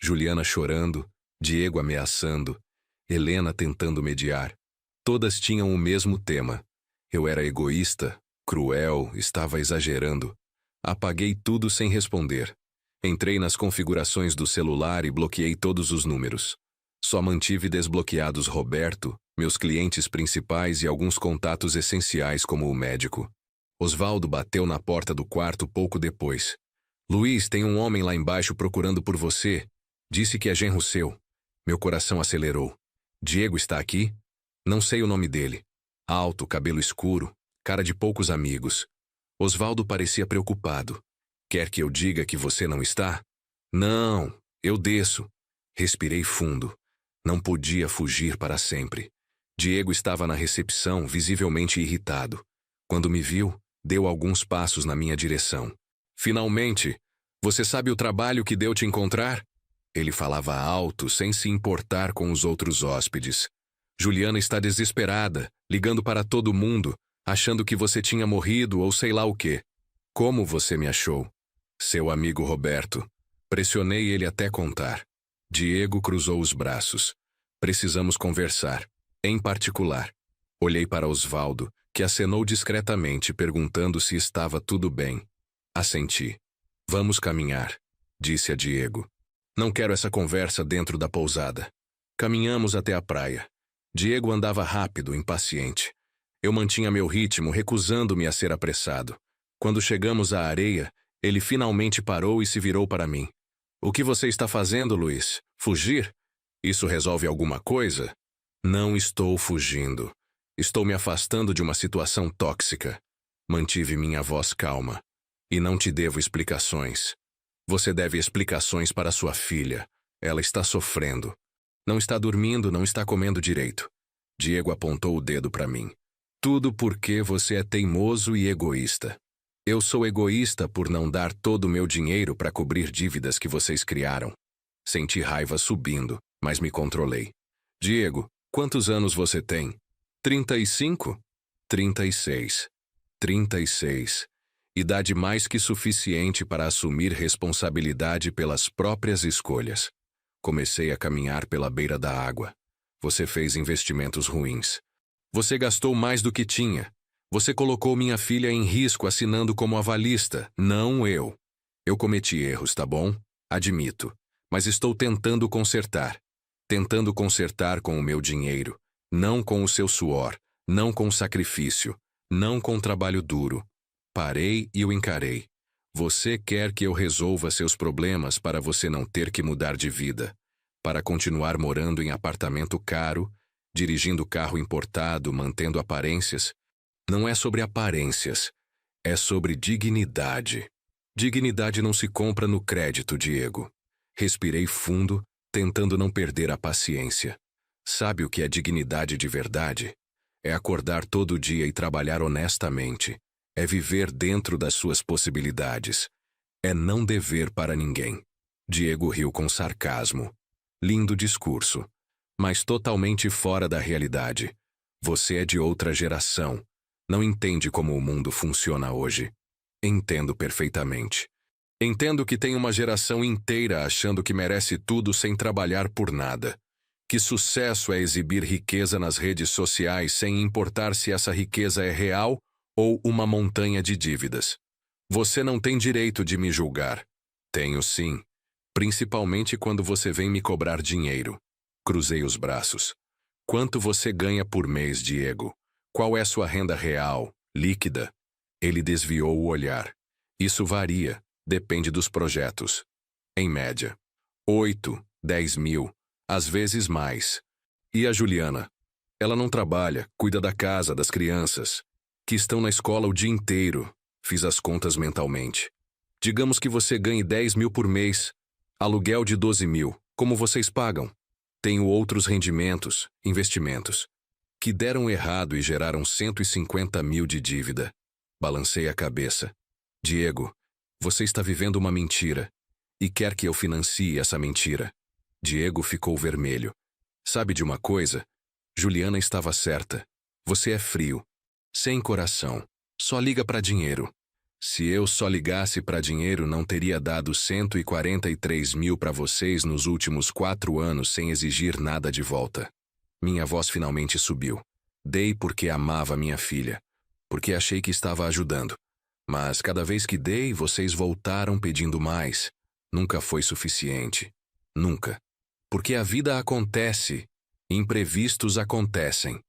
S1: Juliana chorando, Diego ameaçando, Helena tentando mediar. Todas tinham o mesmo tema. Eu era egoísta, cruel, estava exagerando. Apaguei tudo sem responder. Entrei nas configurações do celular e bloqueei todos os números. Só mantive desbloqueados Roberto, meus clientes principais e alguns contatos essenciais como o médico. Osvaldo bateu na porta do quarto pouco depois. Luiz, tem um homem lá embaixo procurando por você. Disse que é genro seu. Meu coração acelerou. Diego está aqui? Não sei o nome dele. Alto, cabelo escuro, cara de poucos amigos. Osvaldo parecia preocupado. Quer que eu diga que você não está? Não, eu desço. Respirei fundo. Não podia fugir para sempre. Diego estava na recepção, visivelmente irritado. Quando me viu, deu alguns passos na minha direção. Finalmente, você sabe o trabalho que deu te encontrar? Ele falava alto, sem se importar com os outros hóspedes. Juliana está desesperada, ligando para todo mundo, achando que você tinha morrido ou sei lá o quê. Como você me achou? Seu amigo Roberto. Pressionei ele até contar. Diego cruzou os braços. Precisamos conversar. Em particular. Olhei para Osvaldo, que acenou discretamente, perguntando se estava tudo bem. Assenti. Vamos caminhar, disse a Diego. Não quero essa conversa dentro da pousada. Caminhamos até a praia. Diego andava rápido, impaciente. Eu mantinha meu ritmo, recusando-me a ser apressado. Quando chegamos à areia, ele finalmente parou e se virou para mim. O que você está fazendo, Luiz? Fugir? Isso resolve alguma coisa? Não estou fugindo. Estou me afastando de uma situação tóxica. Mantive minha voz calma. E não te devo explicações. Você deve explicações para sua filha. Ela está sofrendo. Não está dormindo, não está comendo direito. Diego apontou o dedo para mim. Tudo porque você é teimoso e egoísta. Eu sou egoísta por não dar todo o meu dinheiro para cobrir dívidas que vocês criaram. Senti raiva subindo, mas me controlei. Diego, quantos anos você tem? 35? 36. 36. Idade mais que suficiente para assumir responsabilidade pelas próprias escolhas. Comecei a caminhar pela beira da água. Você fez investimentos ruins. Você gastou mais do que tinha. Você colocou minha filha em risco assinando como avalista, não eu. Eu cometi erros, tá bom? Admito. Mas estou tentando consertar. Tentando consertar com o meu dinheiro. Não com o seu suor. Não com sacrifício. Não com trabalho duro. Parei e o encarei. Você quer que eu resolva seus problemas para você não ter que mudar de vida. Para continuar morando em apartamento caro, dirigindo carro importado, mantendo aparências. Não é sobre aparências. É sobre dignidade. Dignidade não se compra no crédito, Diego. Respirei fundo, tentando não perder a paciência. Sabe o que é dignidade de verdade? É acordar todo dia e trabalhar honestamente. É viver dentro das suas possibilidades. É não dever para ninguém. Diego riu com sarcasmo. Lindo discurso, mas totalmente fora da realidade. Você é de outra geração. Não entende como o mundo funciona hoje. Entendo perfeitamente. Entendo que tem uma geração inteira achando que merece tudo sem trabalhar por nada. Que sucesso é exibir riqueza nas redes sociais sem importar se essa riqueza é real ou uma montanha de dívidas. Você não tem direito de me julgar. Tenho sim. Principalmente quando você vem me cobrar dinheiro. Cruzei os braços. Quanto você ganha por mês, Diego? Qual é sua renda real, líquida? Ele desviou o olhar. Isso varia, depende dos projetos. Em média, 8, 10 mil, às vezes mais. E a Juliana? Ela não trabalha, cuida da casa, das crianças, que estão na escola o dia inteiro. Fiz as contas mentalmente. Digamos que você ganhe 10 mil por mês, aluguel de 12 mil. Como vocês pagam? Tenho outros rendimentos, investimentos, que deram errado e geraram 150 mil de dívida. Balancei a cabeça. Diego, você está vivendo uma mentira e quer que eu financie essa mentira. Diego ficou vermelho. Sabe de uma coisa? Juliana estava certa. Você é frio, sem coração, só liga para dinheiro. Se eu só ligasse para dinheiro, não teria dado 143 mil para vocês nos últimos 4 anos sem exigir nada de volta. Minha voz finalmente subiu. Dei porque amava minha filha, porque achei que estava ajudando. Mas cada vez que dei, vocês voltaram pedindo mais. Nunca foi suficiente. Nunca. Porque a vida acontece. Imprevistos acontecem.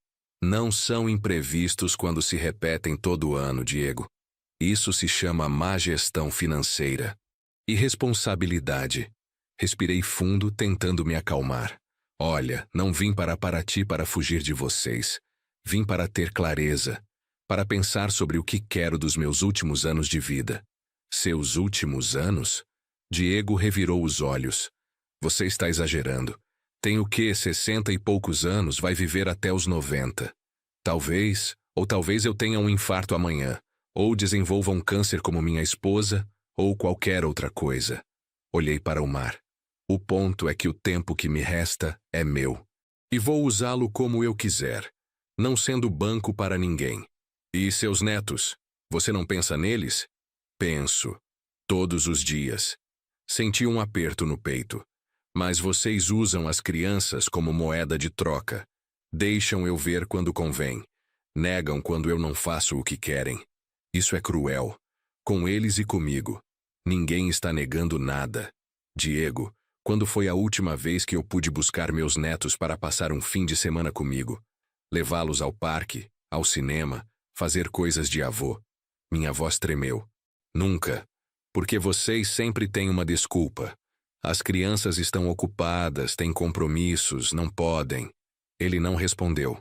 S1: Não são imprevistos quando se repetem todo ano, Diego. Isso se chama má gestão financeira. Irresponsabilidade. Respirei fundo, tentando me acalmar. Olha, não vim para Paraty para fugir de vocês. Vim para ter clareza. Para pensar sobre o que quero dos meus últimos anos de vida. Seus últimos anos? Diego revirou os olhos. Você está exagerando. Tem o quê? 60 e poucos anos, vai viver até os 90. Talvez eu tenha um infarto amanhã. Ou desenvolva um câncer como minha esposa, ou qualquer outra coisa. Olhei para o mar. O ponto é que o tempo que me resta é meu. E vou usá-lo como eu quiser, não sendo banco para ninguém. E seus netos? Você não pensa neles? Penso. Todos os dias. Senti um aperto no peito. Mas vocês usam as crianças como moeda de troca. Deixam eu ver quando convém. Negam quando eu não faço o que querem. Isso é cruel. Com eles e comigo. Ninguém está negando nada. Diego, quando foi a última vez que eu pude buscar meus netos para passar um fim de semana comigo? Levá-los ao parque, ao cinema, fazer coisas de avô? Minha voz tremeu. Nunca. Porque vocês sempre têm uma desculpa. As crianças estão ocupadas, têm compromissos, não podem. Ele não respondeu.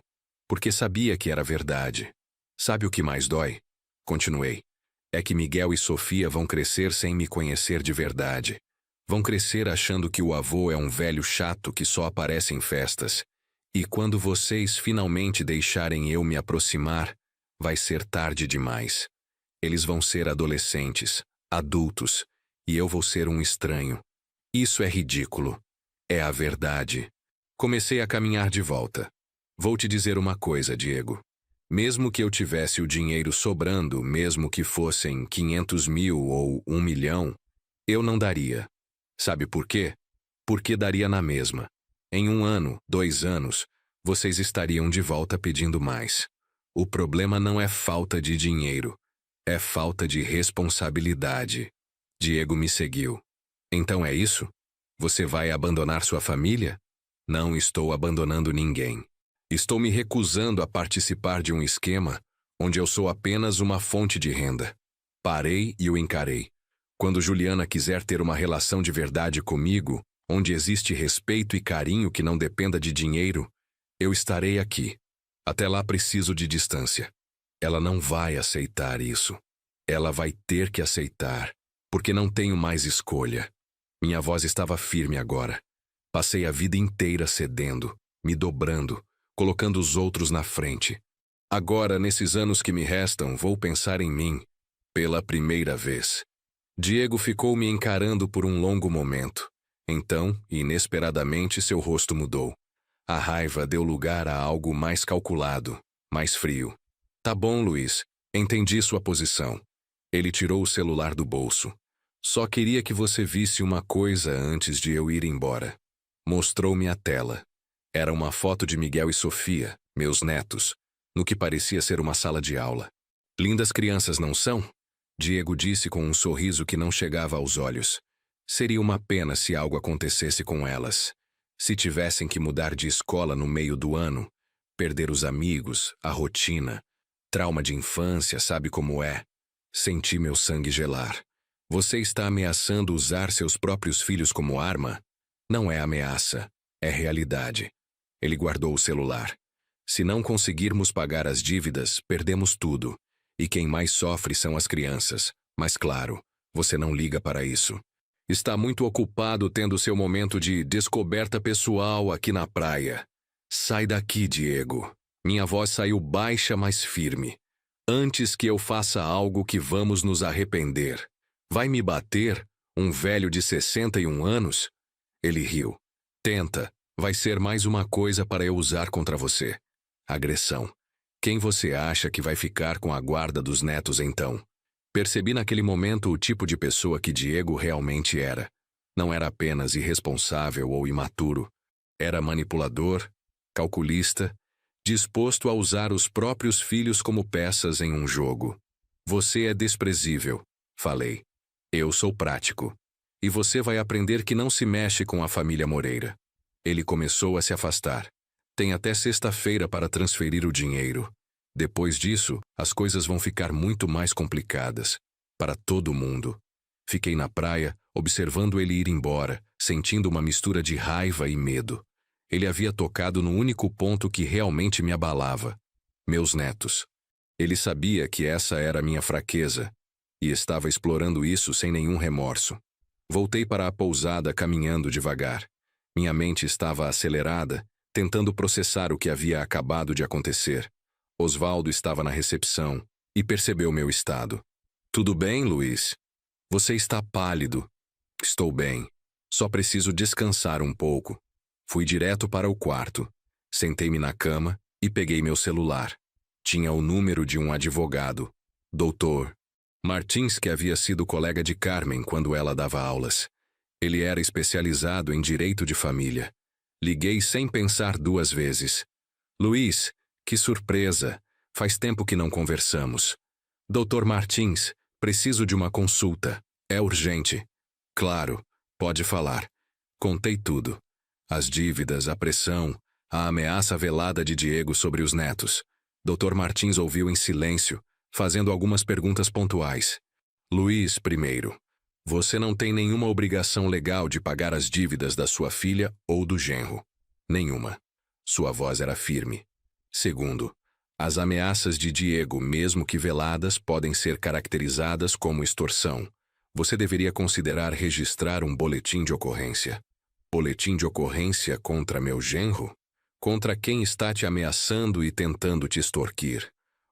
S1: Porque sabia que era verdade. Sabe o que mais dói? Continuei. É que Miguel e Sofia vão crescer sem me conhecer de verdade. Vão crescer achando que o avô é um velho chato que só aparece em festas. E quando vocês finalmente deixarem eu me aproximar, vai ser tarde demais. Eles vão ser adolescentes, adultos, e eu vou ser um estranho. Isso é ridículo. É a verdade. Comecei a caminhar de volta. Vou te dizer uma coisa, Diego. Mesmo que eu tivesse o dinheiro sobrando, mesmo que fossem 500 mil ou 1 milhão, eu não daria. Sabe por quê? Porque daria na mesma. Em 1 ano, 2 anos, vocês estariam de volta pedindo mais. O problema não é falta de dinheiro, é falta de responsabilidade. Diego me seguiu. Então é isso? Você vai abandonar sua família? Não estou abandonando ninguém. Estou me recusando a participar de um esquema onde eu sou apenas uma fonte de renda. Parei e o encarei. Quando Juliana quiser ter uma relação de verdade comigo, onde existe respeito e carinho que não dependa de dinheiro, eu estarei aqui. Até lá preciso de distância. Ela não vai aceitar isso. Ela vai ter que aceitar, porque não tenho mais escolha. Minha voz estava firme agora. Passei a vida inteira cedendo, me dobrando, colocando os outros na frente. Agora, nesses anos que me restam, vou pensar em mim, pela primeira vez. Diego ficou me encarando por um longo momento. Então, inesperadamente, seu rosto mudou. A raiva deu lugar a algo mais calculado, mais frio. Tá bom, Luiz. Entendi sua posição. Ele tirou o celular do bolso. Só queria que você visse uma coisa antes de eu ir embora. Mostrou-me a tela. Era uma foto de Miguel e Sofia, meus netos, no que parecia ser uma sala de aula. Lindas crianças, não são? Diego disse com um sorriso que não chegava aos olhos. Seria uma pena se algo acontecesse com elas. Se tivessem que mudar de escola no meio do ano, perder os amigos, a rotina, trauma de infância, sabe como é? Senti meu sangue gelar. Você está ameaçando usar seus próprios filhos como arma? Não é ameaça, é realidade. Ele guardou o celular. Se não conseguirmos pagar as dívidas, perdemos tudo. E quem mais sofre são as crianças. Mas claro, você não liga para isso. Está muito ocupado tendo seu momento de descoberta pessoal aqui na praia. Sai daqui, Diego. Minha voz saiu baixa, mas firme. Antes que eu faça algo que vamos nos arrepender. Vai me bater, um velho de 61 anos? Ele riu. Tenta, vai ser mais uma coisa para eu usar contra você. Agressão. Quem você acha que vai ficar com a guarda dos netos então? Percebi naquele momento o tipo de pessoa que Diego realmente era. Não era apenas irresponsável ou imaturo. Era manipulador, calculista, disposto a usar os próprios filhos como peças em um jogo. Você é desprezível, falei. Eu sou prático. E você vai aprender que não se mexe com a família Moreira. Ele começou a se afastar. Tem até sexta-feira para transferir o dinheiro. Depois disso, as coisas vão ficar muito mais complicadas. Para todo mundo. Fiquei na praia, observando ele ir embora, sentindo uma mistura de raiva e medo. Ele havia tocado no único ponto que realmente me abalava. Meus netos. Ele sabia que essa era a minha fraqueza, e estava explorando isso sem nenhum remorso. Voltei para a pousada caminhando devagar. Minha mente estava acelerada, tentando processar o que havia acabado de acontecer. Osvaldo estava na recepção e percebeu meu estado. Tudo bem, Luiz? Você está pálido. Estou bem. Só preciso descansar um pouco. Fui direto para o quarto. Sentei-me na cama e peguei meu celular. Tinha o número de um advogado. Doutor Martins, que havia sido colega de Carmen quando ela dava aulas. Ele era especializado em direito de família. Liguei sem pensar 2 vezes. Luiz, que surpresa! Faz tempo que não conversamos. Doutor Martins, preciso de uma consulta. É urgente. Claro, pode falar. Contei tudo. As dívidas, a pressão, a ameaça velada de Diego sobre os netos. Doutor Martins ouviu em silêncio, fazendo algumas perguntas pontuais. Luiz, primeiro. Você não tem nenhuma obrigação legal de pagar as dívidas da sua filha ou do genro. Nenhuma. Sua voz era firme. Segundo, as ameaças de Diego, mesmo que veladas, podem ser caracterizadas como extorsão. Você deveria considerar registrar um boletim de ocorrência. Boletim de ocorrência contra meu genro? Contra quem está te ameaçando e tentando te extorquir.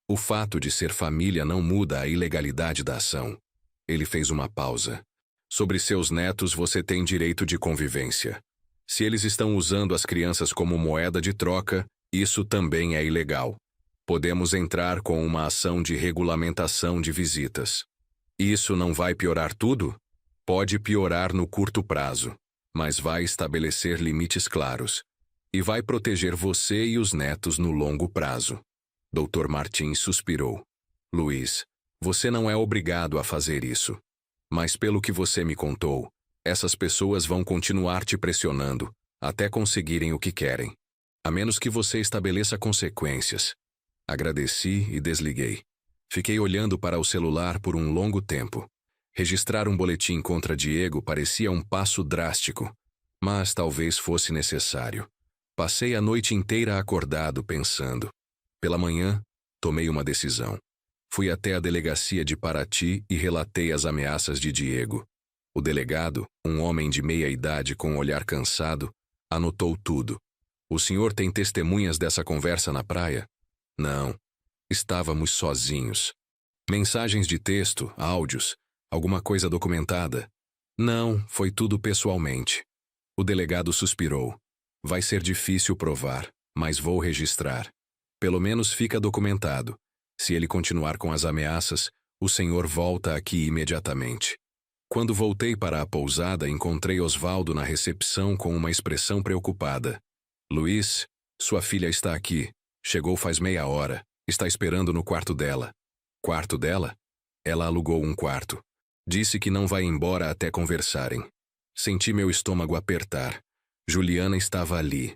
S1: O fato de ser família não muda a ilegalidade da ação. Ele fez uma pausa. Sobre seus netos você tem direito de convivência. Se eles estão usando as crianças como moeda de troca, isso também é ilegal. Podemos entrar com uma ação de regulamentação de visitas. Isso não vai piorar tudo? Pode piorar no curto prazo, mas vai estabelecer limites claros. E vai proteger você e os netos no longo prazo. Dr. Martins suspirou. Luiz, você não é obrigado a fazer isso. Mas pelo que você me contou, essas pessoas vão continuar te pressionando, até conseguirem o que querem. A menos que você estabeleça consequências. Agradeci e desliguei. Fiquei olhando para o celular por um longo tempo. Registrar um boletim contra Diego parecia um passo drástico, mas talvez fosse necessário. Passei a noite inteira acordado pensando. Pela manhã, tomei uma decisão. Fui até a delegacia de Paraty e relatei as ameaças de Diego. O delegado, um homem de meia idade com um olhar cansado, anotou tudo. O senhor tem testemunhas dessa conversa na praia? Não. Estávamos sozinhos. Mensagens de texto, áudios, alguma coisa documentada? Não, foi tudo pessoalmente. O delegado suspirou. Vai ser difícil provar, mas vou registrar. Pelo menos fica documentado. Se ele continuar com as ameaças, o senhor volta aqui imediatamente. Quando voltei para a pousada, encontrei Osvaldo na recepção com uma expressão preocupada. Luiz, sua filha está aqui. Chegou faz meia hora. Está esperando no quarto dela. Quarto dela? Ela alugou um quarto. Disse que não vai embora até conversarem. Senti meu estômago apertar. Juliana estava ali.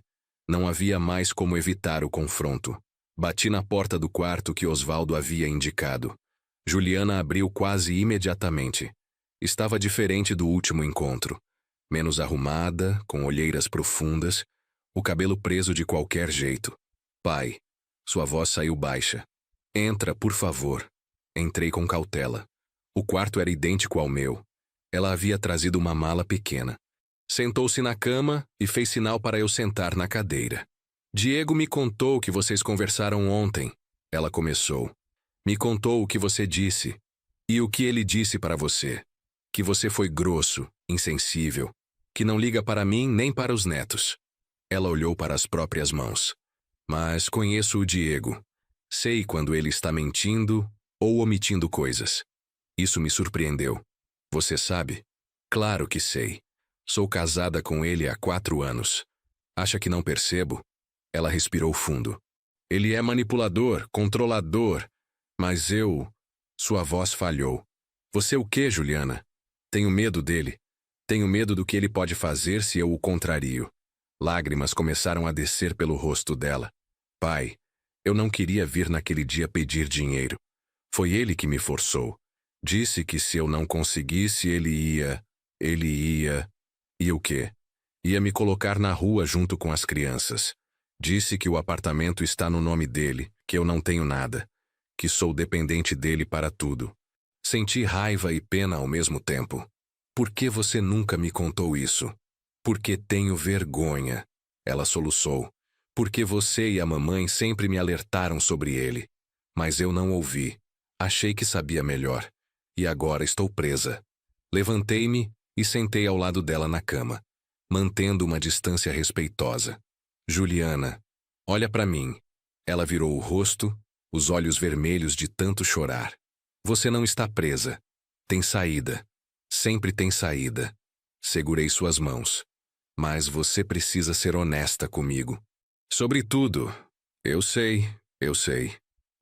S1: Não havia mais como evitar o confronto. Bati na porta do quarto que Osvaldo havia indicado. Juliana abriu quase imediatamente. Estava diferente do último encontro. Menos arrumada, com olheiras profundas, o cabelo preso de qualquer jeito. Pai. Sua voz saiu baixa. Entra, por favor. Entrei com cautela. O quarto era idêntico ao meu. Ela havia trazido uma mala pequena. Sentou-se na cama e fez sinal para eu sentar na cadeira. Diego me contou que vocês conversaram ontem. Ela começou. Me contou o que você disse. E o que ele disse para você. Que você foi grosso, insensível. Que não liga para mim nem para os netos. Ela olhou para as próprias mãos. Mas conheço o Diego. Sei quando ele está mentindo ou omitindo coisas. Isso me surpreendeu. Você sabe? Claro que sei. Sou casada com ele há 4 anos. Acha que não percebo? Ela respirou fundo. Ele é manipulador, controlador. Mas eu... Sua voz falhou. Você o quê, Juliana? Tenho medo dele. Tenho medo do que ele pode fazer se eu o contrario. Lágrimas começaram a descer pelo rosto dela. Pai, eu não queria vir naquele dia pedir dinheiro. Foi ele que me forçou. Disse que se eu não conseguisse, ele ia... E o quê? Ia me colocar na rua junto com as crianças. Disse que o apartamento está no nome dele, que eu não tenho nada, que sou dependente dele para tudo. Senti raiva e pena ao mesmo tempo. Por que você nunca me contou isso? Porque tenho vergonha. Ela soluçou. Porque você e a mamãe sempre me alertaram sobre ele. Mas eu não ouvi. Achei que sabia melhor. E agora estou presa. Levantei-me e sentei ao lado dela na cama, mantendo uma distância respeitosa. Juliana, olha para mim. Ela virou o rosto, os olhos vermelhos de tanto chorar. Você não está presa. Tem saída. Sempre tem saída. Segurei suas mãos. Mas você precisa ser honesta comigo. Sobretudo, eu sei.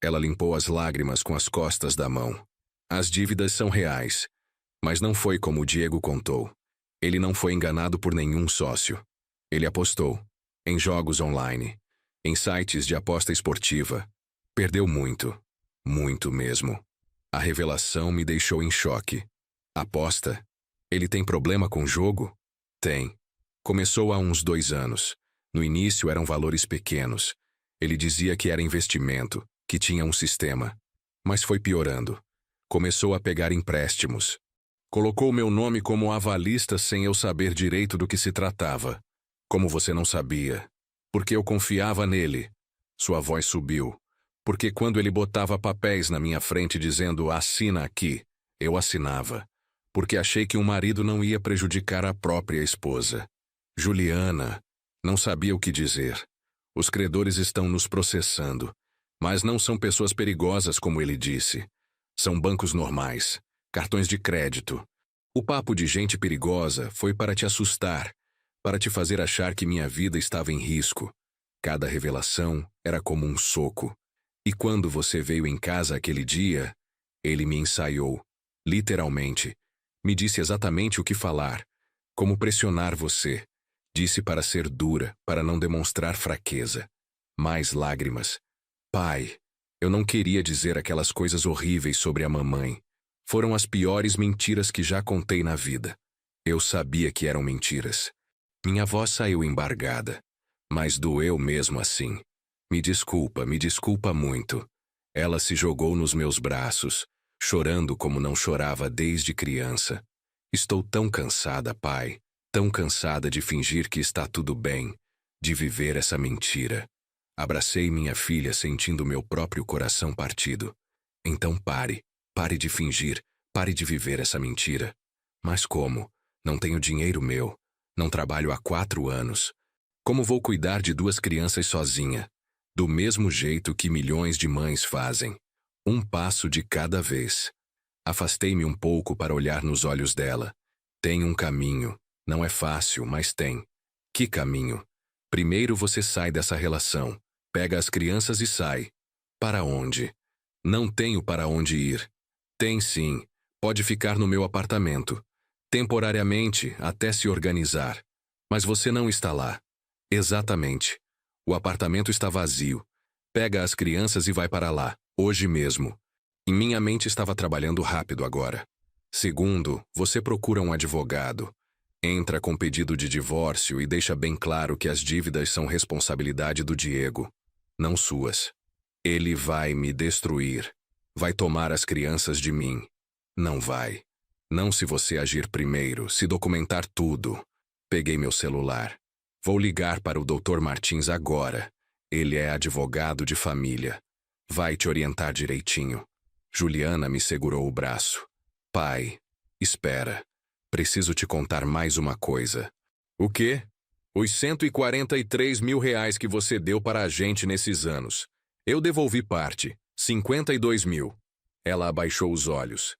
S1: Ela limpou as lágrimas com as costas da mão. As dívidas são reais, mas não foi como o Diego contou. Ele não foi enganado por nenhum sócio. Ele apostou em jogos online, em sites de aposta esportiva. Perdeu muito, muito mesmo. A revelação me deixou em choque. Aposta? Ele tem problema com jogo? Tem. Começou há uns 2 anos. No início eram valores pequenos. Ele dizia que era investimento, que tinha um sistema. Mas foi piorando. Começou a pegar empréstimos. Colocou meu nome como avalista sem eu saber direito do que se tratava. Como você não sabia? Porque eu confiava nele. Sua voz subiu. Porque quando ele botava papéis na minha frente dizendo assina aqui, eu assinava. Porque achei que um marido não ia prejudicar a própria esposa. Juliana, não sabia o que dizer. Os credores estão nos processando. Mas não são pessoas perigosas, como ele disse. São bancos normais, cartões de crédito. O papo de gente perigosa foi para te assustar, para te fazer achar que minha vida estava em risco. Cada revelação era como um soco. E quando você veio em casa aquele dia, ele me ensaiou, literalmente. Me disse exatamente o que falar, como pressionar você. Disse para ser dura, para não demonstrar fraqueza. Mais lágrimas. Pai, eu não queria dizer aquelas coisas horríveis sobre a mamãe. Foram as piores mentiras que já contei na vida. Eu sabia que eram mentiras. Minha voz saiu embargada, mas doeu mesmo assim. Me desculpa muito. Ela se jogou nos meus braços, chorando como não chorava desde criança. Estou tão cansada, pai, tão cansada de fingir que está tudo bem, de viver essa mentira. Abracei minha filha sentindo meu próprio coração partido. Então pare de fingir, pare de viver essa mentira. Mas como? Não tenho dinheiro meu. Não trabalho há 4 anos. Como vou cuidar de 2 crianças sozinha? Do mesmo jeito que milhões de mães fazem. Um passo de cada vez. Afastei-me um pouco para olhar nos olhos dela. Tem um caminho. Não é fácil, mas tem. Que caminho? Primeiro você sai dessa relação. Pega as crianças e sai. Para onde? Não tenho para onde ir. Tem sim. Pode ficar no meu apartamento. Temporariamente, até se organizar. Mas você não está lá. Exatamente. O apartamento está vazio. Pega as crianças e vai para lá, hoje mesmo. Em minha mente estava trabalhando rápido agora. Segundo, você procura um advogado. Entra com pedido de divórcio e deixa bem claro que as dívidas são responsabilidade do Diego, não suas. Ele vai me destruir. Vai tomar as crianças de mim. Não vai. Não se você agir primeiro, se documentar tudo. Peguei meu celular. Vou ligar para o Dr. Martins agora. Ele é advogado de família. Vai te orientar direitinho. Juliana me segurou o braço. Pai, espera. Preciso te contar mais uma coisa. O quê? Os R$ 143 mil que você deu para a gente nesses anos. Eu devolvi parte, 52 mil. Ela abaixou os olhos.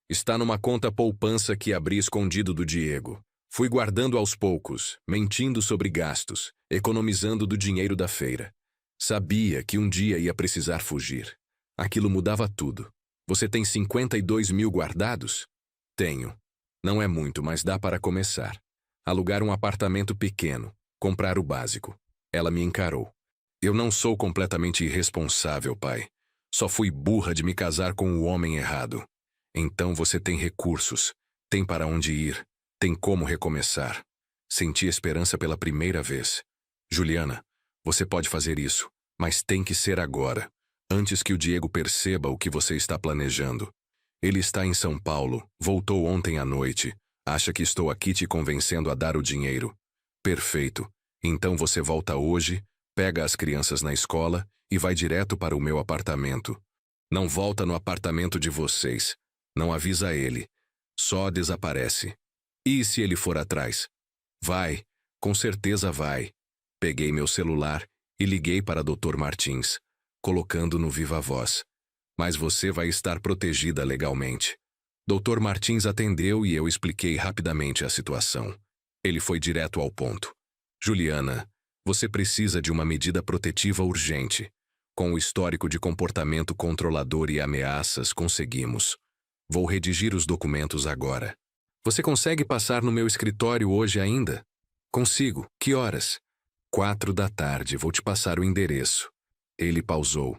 S1: Está numa conta poupança que abri escondido do Diego. Fui guardando aos poucos, mentindo sobre gastos, economizando do dinheiro da feira. Sabia que um dia ia precisar fugir. Aquilo mudava tudo. Você tem 52 mil guardados? Tenho. Não é muito, mas dá para começar. Alugar um apartamento pequeno, comprar o básico. Ela me encarou. Eu não sou completamente irresponsável, pai. Só fui burra de me casar com o homem errado. Então você tem recursos, tem para onde ir, tem como recomeçar. Senti esperança pela primeira vez. Juliana, você pode fazer isso, mas tem que ser agora, antes que o Diego perceba o que você está planejando. Ele está em São Paulo, voltou ontem à noite. Acha que estou aqui te convencendo a dar o dinheiro. Perfeito. Então você volta hoje, pega as crianças na escola e vai direto para o meu apartamento. Não volta no apartamento de vocês. Não avisa ele. Só desaparece. E se ele for atrás? Vai. Com certeza vai. Peguei meu celular e liguei para Dr. Martins, colocando no viva voz. Mas você vai estar protegida legalmente. Dr. Martins atendeu e eu expliquei rapidamente a situação. Ele foi direto ao ponto. Juliana, você precisa de uma medida protetiva urgente. Com o histórico de comportamento controlador e ameaças, conseguimos. Vou redigir os documentos agora. Você consegue passar no meu escritório hoje ainda? Consigo. Que horas? 4 da tarde. Vou te passar o endereço. Ele pausou.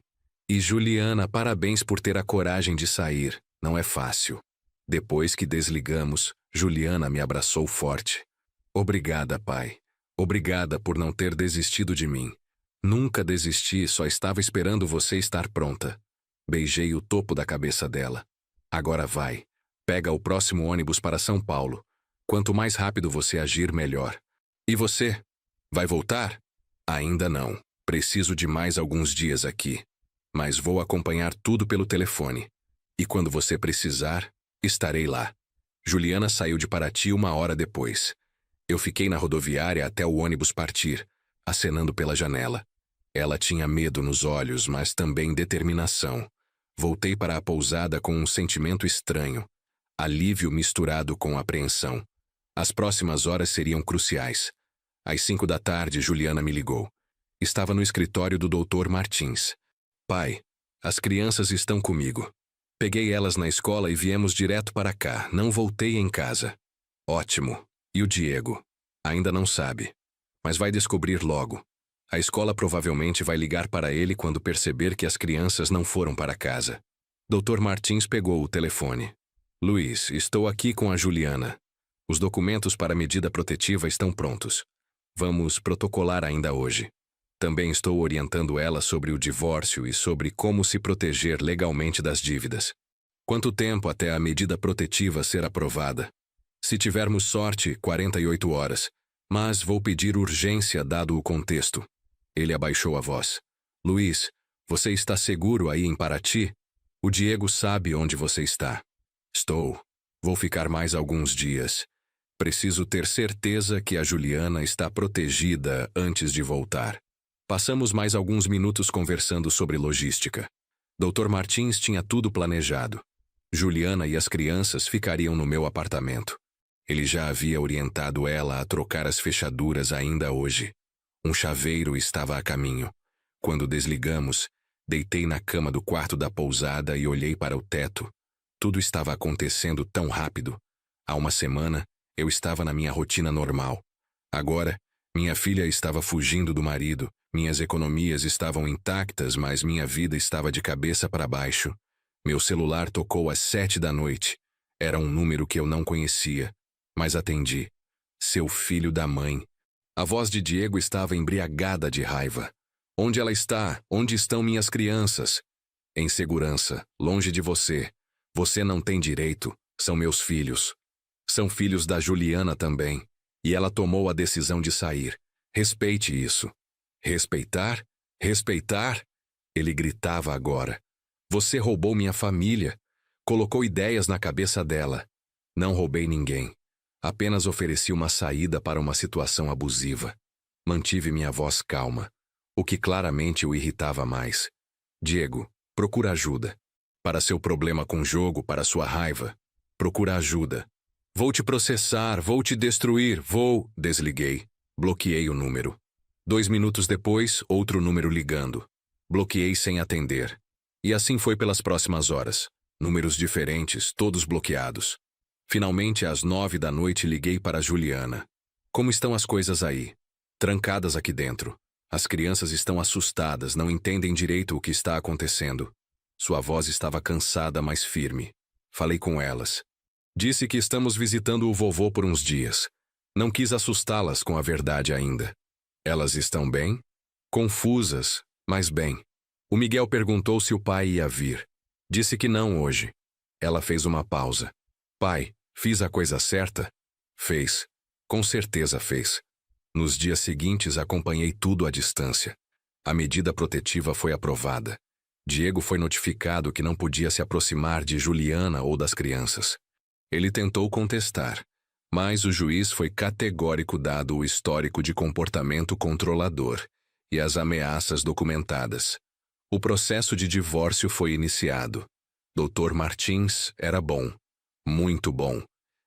S1: E Juliana, parabéns por ter a coragem de sair. Não é fácil. Depois que desligamos, Juliana me abraçou forte. Obrigada, pai. Obrigada por não ter desistido de mim. Nunca desisti, só estava esperando você estar pronta. Beijei o topo da cabeça dela. Agora vai. Pega o próximo ônibus para São Paulo. Quanto mais rápido você agir, melhor. E você? Vai voltar? Ainda não. Preciso de mais alguns dias aqui. Mas vou acompanhar tudo pelo telefone. E quando você precisar, estarei lá. Juliana saiu de Paraty 1 hora depois. Eu fiquei na rodoviária até o ônibus partir, acenando pela janela. Ela tinha medo nos olhos, mas também determinação. Voltei para a pousada com um sentimento estranho, alívio misturado com apreensão. As próximas horas seriam cruciais. Às 5 da tarde, Juliana me ligou. Estava no escritório do Dr. Martins. Pai, as crianças estão comigo. Peguei elas na escola e viemos direto para cá. Não voltei em casa. Ótimo. E o Diego? Ainda não sabe. Mas vai descobrir logo. A escola provavelmente vai ligar para ele quando perceber que as crianças não foram para casa. Dr. Martins pegou o telefone. Luiz, estou aqui com a Juliana. Os documentos para a medida protetiva estão prontos. Vamos protocolar ainda hoje. Também estou orientando ela sobre o divórcio e sobre como se proteger legalmente das dívidas. Quanto tempo até a medida protetiva ser aprovada? Se tivermos sorte, 48 horas. Mas vou pedir urgência dado o contexto. Ele abaixou a voz. Luiz, você está seguro aí em Paraty? O Diego sabe onde você está. Estou. Vou ficar mais alguns dias. Preciso ter certeza que a Juliana está protegida antes de voltar. Passamos mais alguns minutos conversando sobre logística. Dr. Martins tinha tudo planejado. Juliana e as crianças ficariam no meu apartamento. Ele já havia orientado ela a trocar as fechaduras ainda hoje. Um chaveiro estava a caminho. Quando desligamos, deitei na cama do quarto da pousada e olhei para o teto. Tudo estava acontecendo tão rápido. Há uma semana, eu estava na minha rotina normal. Agora, minha filha estava fugindo do marido, minhas economias estavam intactas, mas minha vida estava de cabeça para baixo. Meu celular tocou às 7 da noite. Era um número que eu não conhecia, mas atendi. Seu filho da mãe. A voz de Diego estava embriagada de raiva. Onde ela está? Onde estão minhas crianças? Em segurança, longe de você. Você não tem direito. São meus filhos. São filhos da Juliana também. E ela tomou a decisão de sair. Respeite isso. Respeitar? Respeitar? Ele gritava agora. Você roubou minha família. Colocou ideias na cabeça dela. Não roubei ninguém. Apenas ofereci uma saída para uma situação abusiva. Mantive minha voz calma, o que claramente o irritava mais. Diego, procura ajuda. Para seu problema com o jogo, para sua raiva. Procura ajuda. Vou te processar, vou te destruir, vou... Desliguei. Bloqueei o número. 2 minutos depois, outro número ligando. Bloqueei sem atender. E assim foi pelas próximas horas. Números diferentes, todos bloqueados. Finalmente, às 9 da noite, liguei para a Juliana. Como estão as coisas aí? Trancadas aqui dentro. As crianças estão assustadas, não entendem direito o que está acontecendo. Sua voz estava cansada, mas firme. Falei com elas. Disse que estamos visitando o vovô por uns dias. Não quis assustá-las com a verdade ainda. Elas estão bem? Confusas, mas bem. O Miguel perguntou se o pai ia vir. Disse que não hoje. Ela fez uma pausa. Pai, fiz a coisa certa? Fez. Com certeza fez. Nos dias seguintes acompanhei tudo à distância. A medida protetiva foi aprovada. Diego foi notificado que não podia se aproximar de Juliana ou das crianças. Ele tentou contestar, mas o juiz foi categórico dado o histórico de comportamento controlador e as ameaças documentadas. O processo de divórcio foi iniciado. Dr. Martins era bom. Muito bom.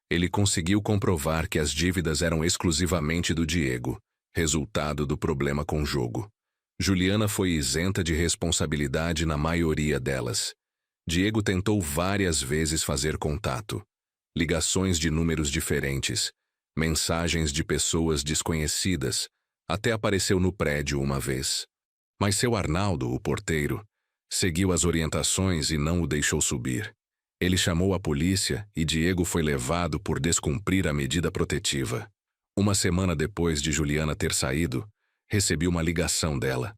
S1: Ele conseguiu comprovar que as dívidas eram exclusivamente do Diego, resultado do problema com o jogo. Juliana foi isenta de responsabilidade na maioria delas. Diego tentou várias vezes fazer contato. Ligações de números diferentes, mensagens de pessoas desconhecidas, até apareceu no prédio uma vez. Mas seu Arnaldo, o porteiro, seguiu as orientações e não o deixou subir. Ele chamou a polícia e Diego foi levado por descumprir a medida protetiva. Uma semana depois de Juliana ter saído, recebi uma ligação dela.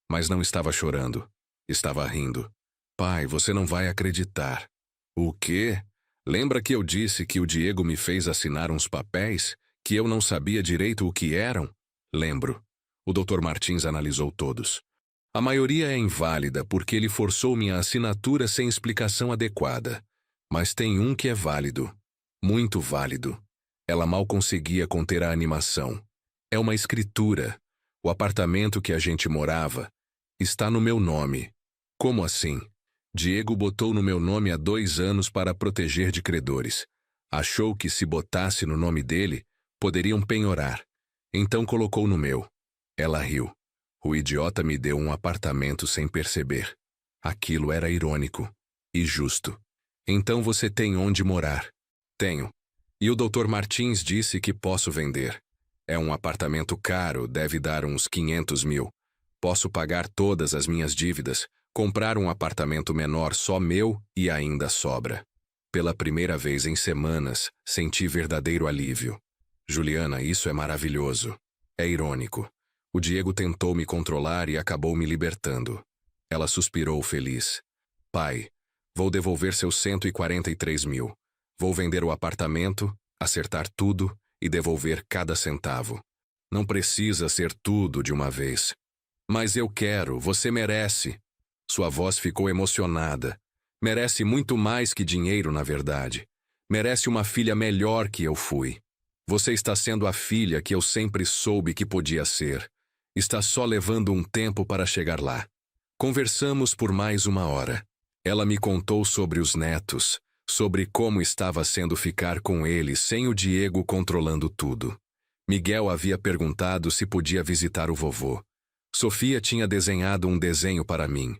S1: Mas não estava chorando. Estava rindo. Pai, você não vai acreditar. O quê? Lembra que eu disse que o Diego me fez assinar uns papéis que eu não sabia direito o que eram? Lembro. O Dr. Martins analisou todos. A maioria é inválida porque ele forçou minha assinatura sem explicação adequada. Mas tem um que é válido. Muito válido. Ela mal conseguia conter a animação. É uma escritura. O apartamento que a gente morava Está no meu nome. Como assim? Diego botou no meu nome há 2 anos para proteger de credores. Achou que se botasse no nome dele, poderiam penhorar. Então colocou no meu. Ela riu. O idiota me deu um apartamento sem perceber. Aquilo era irônico. E justo. Então você tem onde morar. Tenho. E o Dr. Martins disse que posso vender. É um apartamento caro, deve dar uns 500 mil. Posso pagar todas as minhas dívidas, comprar um apartamento menor só meu e ainda sobra. Pela primeira vez em semanas, senti verdadeiro alívio. Juliana, isso é maravilhoso. É irônico. O Diego tentou me controlar e acabou me libertando. Ela suspirou feliz. Pai, vou devolver seus 143 mil. Vou vender o apartamento, acertar tudo e devolver cada centavo. Não precisa ser tudo de uma vez. Mas eu quero, você merece. Sua voz ficou emocionada. Merece muito mais que dinheiro, na verdade. Merece uma filha melhor que eu fui. Você está sendo a filha que eu sempre soube que podia ser. Está só levando um tempo para chegar lá. Conversamos por mais 1 hora. Ela me contou sobre os netos, sobre como estava sendo ficar com eles sem o Diego controlando tudo. Miguel havia perguntado se podia visitar o vovô. Sofia tinha desenhado um desenho para mim.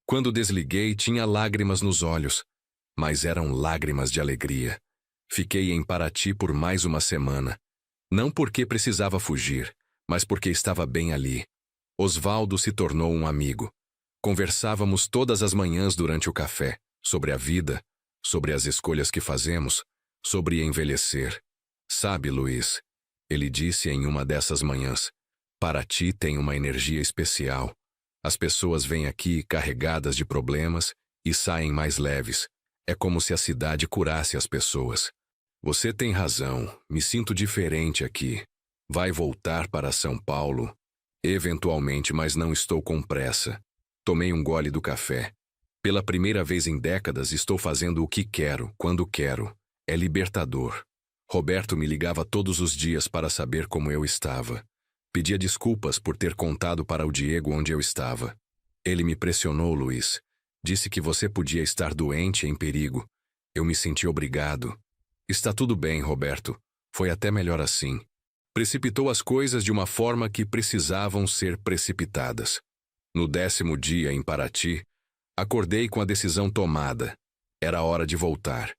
S1: Quando desliguei, tinha lágrimas nos olhos, mas eram lágrimas de alegria. Fiquei em Paraty por mais 1 semana. Não porque precisava fugir, mas porque estava bem ali. Osvaldo se tornou um amigo. Conversávamos todas as manhãs durante o café, sobre a vida, sobre as escolhas que fazemos, sobre envelhecer. Sabe, Luiz, ele disse em uma dessas manhãs, Paraty tem uma energia especial. As pessoas vêm aqui carregadas de problemas e saem mais leves. É como se a cidade curasse as pessoas. Você tem razão, me sinto diferente aqui. Vai voltar para São Paulo? Eventualmente, mas não estou com pressa. Tomei um gole do café. Pela primeira vez em décadas estou fazendo o que quero, quando quero. É libertador. Roberto me ligava todos os dias para saber como eu estava. Pedia desculpas por ter contado para o Diego onde eu estava. Ele me pressionou, Luiz. Disse que você podia estar doente e em perigo. Eu me senti obrigado. Está tudo bem, Roberto. Foi até melhor assim. Precipitou as coisas de uma forma que precisavam ser precipitadas. No 10º dia em Paraty, acordei com a decisão tomada. Era hora de voltar.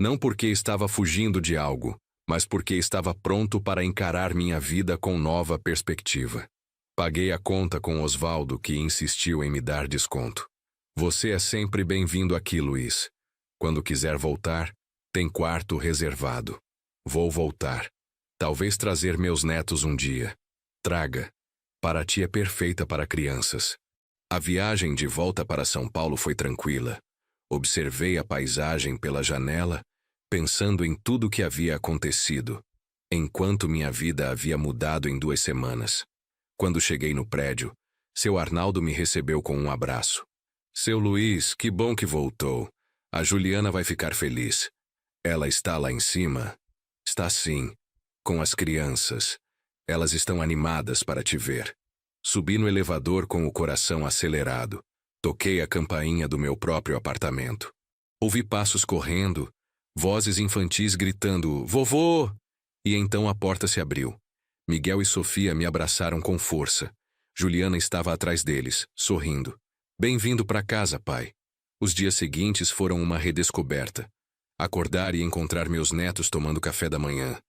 S1: Não porque estava fugindo de algo, mas porque estava pronto para encarar minha vida com nova perspectiva. Paguei a conta com Osvaldo, que insistiu em me dar desconto. Você é sempre bem-vindo aqui, Luiz. Quando quiser voltar, tem quarto reservado. Vou voltar. Talvez trazer meus netos um dia. Traga. Paraty é perfeita para crianças. A viagem de volta para São Paulo foi tranquila. Observei a paisagem pela janela, pensando em tudo o que havia acontecido, enquanto minha vida havia mudado em 2 semanas. Quando cheguei no prédio, seu Arnaldo me recebeu com um abraço. Seu Luiz, que bom que voltou. A Juliana vai ficar feliz. Ela está lá em cima? Está sim, com as crianças. Elas estão animadas para te ver. Subi no elevador com o coração acelerado. Toquei a campainha do meu próprio apartamento. Ouvi passos correndo, vozes infantis gritando, vovô! E então a porta se abriu. Miguel e Sofia me abraçaram com força. Juliana estava atrás deles, sorrindo. Bem-vindo para casa, pai. Os dias seguintes foram uma redescoberta. Acordar e encontrar meus netos tomando café da manhã.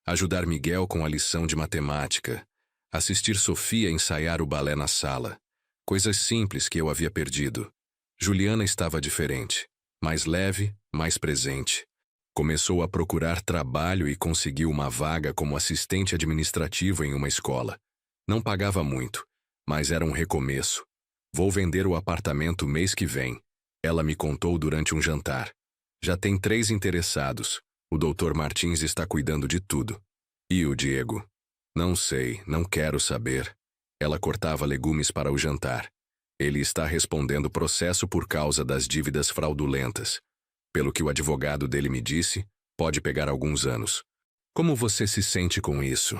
S1: Ajudar Miguel com a lição de matemática. Assistir Sofia ensaiar o balé na sala. Coisas simples que eu havia perdido. Juliana estava diferente. Mais leve, mais presente. Começou a procurar trabalho e conseguiu uma vaga como assistente administrativo em uma escola. Não pagava muito, mas era um recomeço. Vou vender o apartamento mês que vem. Ela me contou durante um jantar. Já tem 3 interessados. O Dr. Martins está cuidando de tudo. E o Diego? Não sei, não quero saber. Ela cortava legumes para o jantar. Ele está respondendo processo por causa das dívidas fraudulentas. Pelo que o advogado dele me disse, pode pegar alguns anos. Como você se sente com isso?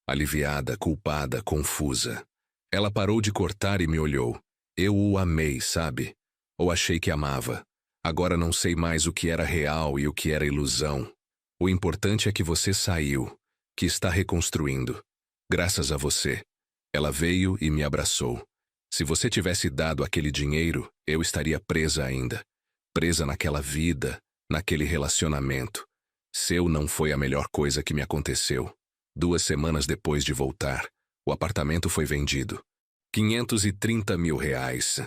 S1: Aliviada, culpada, confusa. Ela parou de cortar e me olhou. Eu o amei, sabe? Ou achei que amava. Agora não sei mais o que era real e o que era ilusão. O importante é que você saiu, que está reconstruindo. Graças a você. Ela veio e me abraçou. Se você tivesse dado aquele dinheiro, eu estaria presa ainda. Presa naquela vida, naquele relacionamento. Seu não foi a melhor coisa que me aconteceu. 2 semanas depois de voltar, o apartamento foi vendido. 530 mil reais.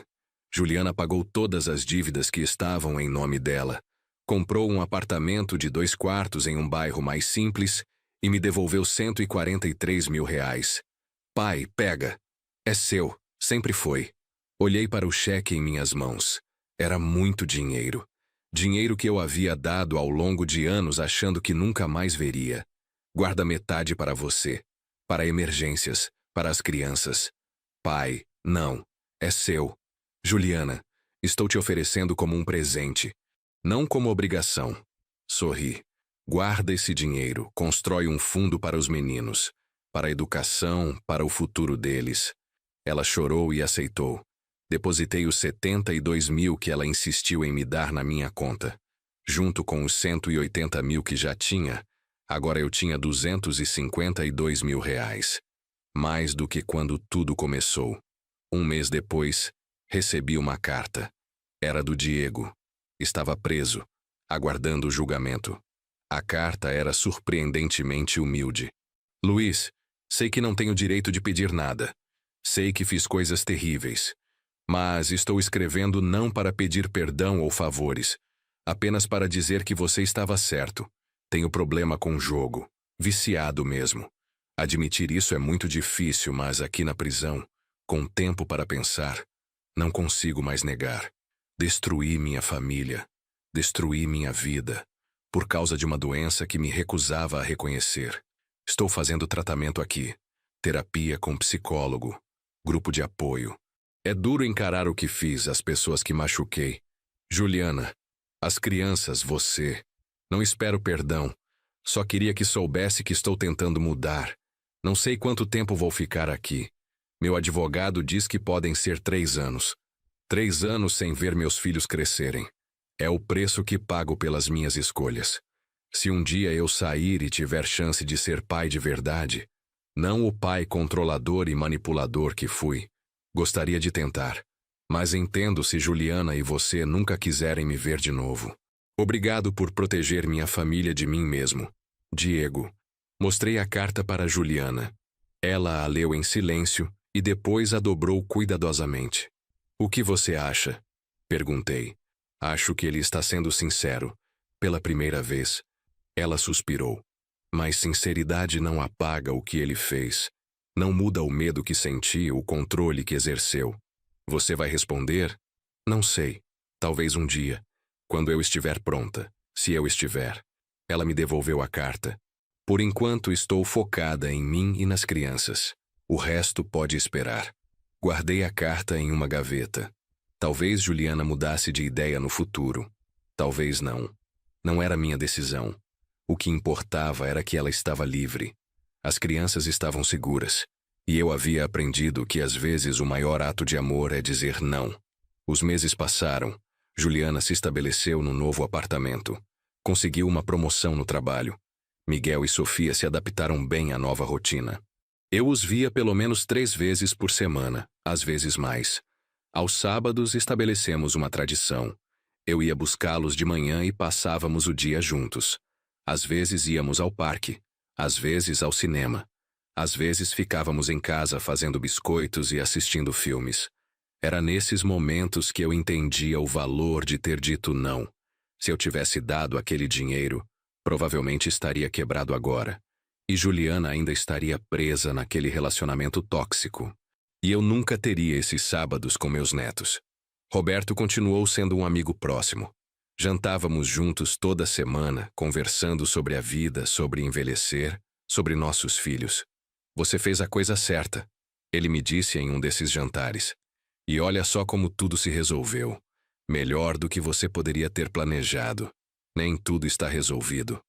S1: Juliana pagou todas as dívidas que estavam em nome dela. Comprou um apartamento de 2 quartos em um bairro mais simples e me devolveu 143 mil reais. Pai, pega. É seu. Sempre foi. Olhei para o cheque em minhas mãos. Era muito dinheiro. Dinheiro que eu havia dado ao longo de anos achando que nunca mais veria. Guarda metade para você. Para emergências. Para as crianças. Pai, não. É seu. Juliana, estou te oferecendo como um presente. Não como obrigação. Sorri. Guarda esse dinheiro. Constrói um fundo para os meninos. Para a educação, para o futuro deles. Ela chorou e aceitou. Depositei os 72 mil que ela insistiu em me dar na minha conta. Junto com os 180 mil que já tinha, agora eu tinha 252 mil reais. Mais do que quando tudo começou. 1 mês depois, recebi uma carta. Era do Diego. Estava preso, aguardando o julgamento. A carta era surpreendentemente humilde. Luiz, sei que não tenho direito de pedir nada. Sei que fiz coisas terríveis. Mas estou escrevendo não para pedir perdão ou favores. Apenas para dizer que você estava certo. Tenho problema com jogo. Viciado mesmo. Admitir isso é muito difícil, mas aqui na prisão, com tempo para pensar, não consigo mais negar. Destruí minha família. Destruí minha vida. Por causa de uma doença que me recusava a reconhecer. Estou fazendo tratamento aqui. Terapia com psicólogo. Grupo de apoio. É duro encarar o que fiz, as pessoas que machuquei. Juliana, as crianças, você. Não espero perdão. Só queria que soubesse que estou tentando mudar. Não sei quanto tempo vou ficar aqui. Meu advogado diz que podem ser 3 anos. 3 anos sem ver meus filhos crescerem. É o preço que pago pelas minhas escolhas. Se um dia eu sair e tiver chance de ser pai de verdade, não o pai controlador e manipulador que fui, gostaria de tentar. Mas entendo se Juliana e você nunca quiserem me ver de novo. Obrigado por proteger minha família de mim mesmo. Diego. Mostrei a carta para Juliana. Ela a leu em silêncio e depois a dobrou cuidadosamente. O que você acha? Perguntei. Acho que ele está sendo sincero. Pela primeira vez. Ela suspirou. Mas sinceridade não apaga o que ele fez. Não muda o medo que senti, o controle que exerceu. Você vai responder? Não sei. Talvez um dia. Quando eu estiver pronta. Se eu estiver. Ela me devolveu a carta. Por enquanto estou focada em mim e nas crianças. O resto pode esperar. Guardei a carta em uma gaveta. Talvez Juliana mudasse de ideia no futuro. Talvez não. Não era minha decisão. O que importava era que ela estava livre. As crianças estavam seguras. E eu havia aprendido que às vezes o maior ato de amor é dizer não. Os meses passaram. Juliana se estabeleceu no novo apartamento. Conseguiu uma promoção no trabalho. Miguel e Sofia se adaptaram bem à nova rotina. Eu os via pelo menos 3 vezes por semana, às vezes mais. Aos sábados estabelecemos uma tradição. Eu ia buscá-los de manhã e passávamos o dia juntos. Às vezes íamos ao parque, às vezes ao cinema. Às vezes ficávamos em casa fazendo biscoitos e assistindo filmes. Era nesses momentos que eu entendia o valor de ter dito não. Se eu tivesse dado aquele dinheiro, provavelmente estaria quebrado agora. E Juliana ainda estaria presa naquele relacionamento tóxico. E eu nunca teria esses sábados com meus netos. Roberto continuou sendo um amigo próximo. Jantávamos juntos toda semana, conversando sobre a vida, sobre envelhecer, sobre nossos filhos. Você fez a coisa certa, ele me disse em um desses jantares. E olha só como tudo se resolveu. Melhor do que você poderia ter planejado. Nem tudo está resolvido.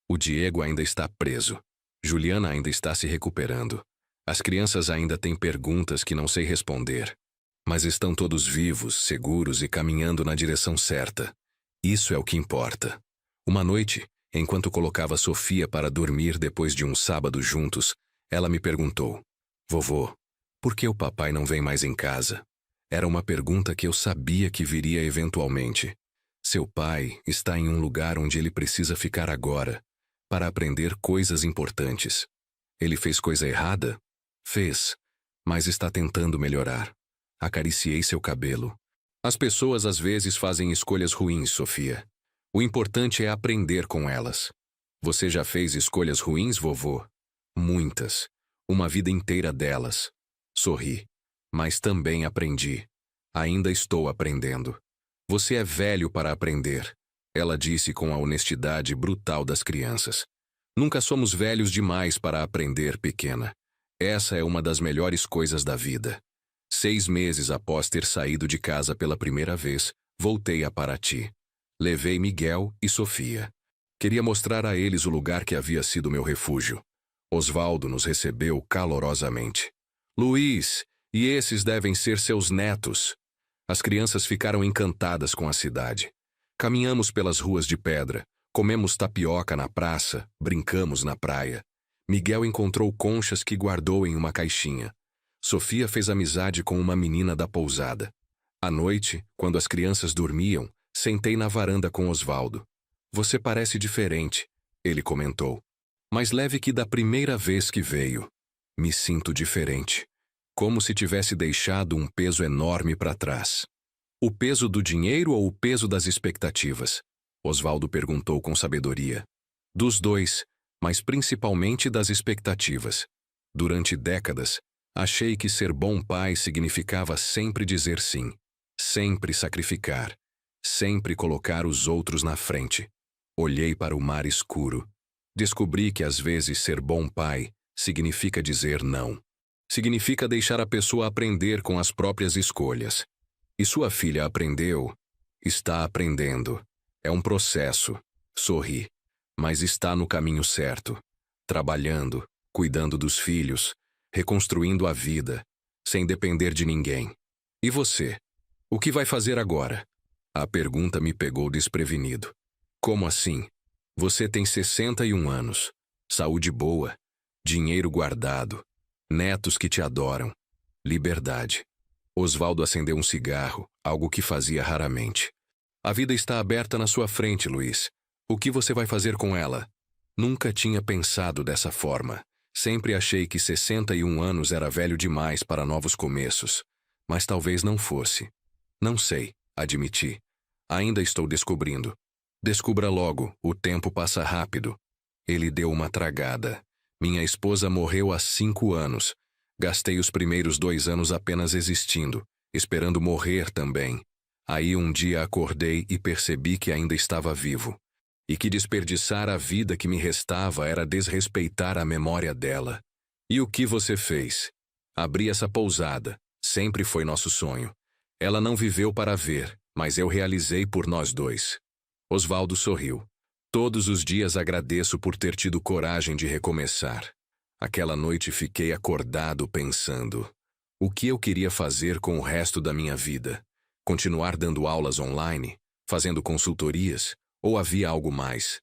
S1: O Diego ainda está preso. Juliana ainda está se recuperando. As crianças ainda têm perguntas que não sei responder. Mas estão todos vivos, seguros e caminhando na direção certa. Isso é o que importa. Uma noite, enquanto colocava Sofia para dormir depois de um sábado juntos, ela me perguntou: Vovô, por que o papai não vem mais em casa? Era uma pergunta que eu sabia que viria eventualmente. Seu pai está em um lugar onde ele precisa ficar agora, para aprender coisas importantes. Ele fez coisa errada? Fez, mas está tentando melhorar. Acariciei seu cabelo. As pessoas às vezes fazem escolhas ruins, Sofia. O importante é aprender com elas. Você já fez escolhas ruins, vovô? Muitas. Uma vida inteira delas. Sorri. Mas também aprendi. Ainda estou aprendendo. Você é velho para aprender, ela disse com a honestidade brutal das crianças. Nunca somos velhos demais para aprender, pequena. Essa é uma das melhores coisas da vida. 6 meses após ter saído de casa pela primeira vez, voltei a Paraty. Levei Miguel e Sofia. Queria mostrar a eles o lugar que havia sido meu refúgio. Osvaldo nos recebeu calorosamente. Luiz, e esses devem ser seus netos. As crianças ficaram encantadas com a cidade. Caminhamos pelas ruas de pedra, comemos tapioca na praça, brincamos na praia. Miguel encontrou conchas que guardou em uma caixinha. Sofia fez amizade com uma menina da pousada. À noite, quando as crianças dormiam, sentei na varanda com Osvaldo. Você parece diferente, ele comentou. Mas leve que da primeira vez que veio, me sinto diferente. Como se tivesse deixado um peso enorme para trás. O peso do dinheiro ou o peso das expectativas? Osvaldo perguntou com sabedoria. Dos dois, mas principalmente das expectativas. Durante décadas, achei que ser bom pai significava sempre dizer sim, sempre sacrificar, sempre colocar os outros na frente. Olhei para o mar escuro. Descobri que às vezes ser bom pai significa dizer não. Significa deixar a pessoa aprender com as próprias escolhas. E sua filha aprendeu? Está aprendendo. É um processo. Sorri. Mas está no caminho certo. Trabalhando, cuidando dos filhos, reconstruindo a vida, sem depender de ninguém. E você? O que vai fazer agora? A pergunta me pegou desprevenido. Como assim? Você tem 61 anos, saúde boa, dinheiro guardado, netos que te adoram, liberdade. Osvaldo acendeu um cigarro, algo que fazia raramente. A vida está aberta na sua frente, Luiz. O que você vai fazer com ela? Nunca tinha pensado dessa forma. Sempre achei que 61 anos era velho demais para novos começos. Mas talvez não fosse. Não sei, admiti. Ainda estou descobrindo. Descubra logo, o tempo passa rápido. Ele deu uma tragada. Minha esposa morreu há 5 anos. Gastei os primeiros 2 anos apenas existindo, esperando morrer também. Aí um dia acordei e percebi que ainda estava vivo. E que desperdiçar a vida que me restava era desrespeitar a memória dela. E o que você fez? Abri essa pousada. Sempre foi nosso sonho. Ela não viveu para ver, mas eu realizei por nós dois. Osvaldo sorriu. Todos os dias agradeço por ter tido coragem de recomeçar. Aquela noite fiquei acordado pensando: o que eu queria fazer com o resto da minha vida? Continuar dando aulas online? Fazendo consultorias? Ou havia algo mais?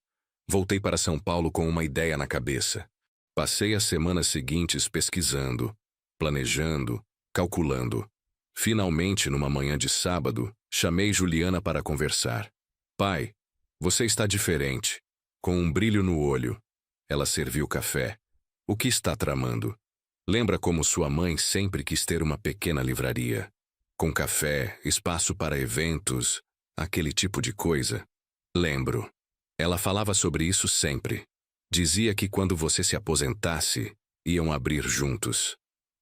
S1: Voltei para São Paulo com uma ideia na cabeça. Passei as semanas seguintes pesquisando, planejando, calculando. Finalmente, numa manhã de sábado, chamei Juliana para conversar. Pai, você está diferente, com um brilho no olho. Ela serviu café. O que está tramando? Lembra como sua mãe sempre quis ter uma pequena livraria? Com café, espaço para eventos, aquele tipo de coisa? Lembro. Ela falava sobre isso sempre. Dizia que quando você se aposentasse, iam abrir juntos.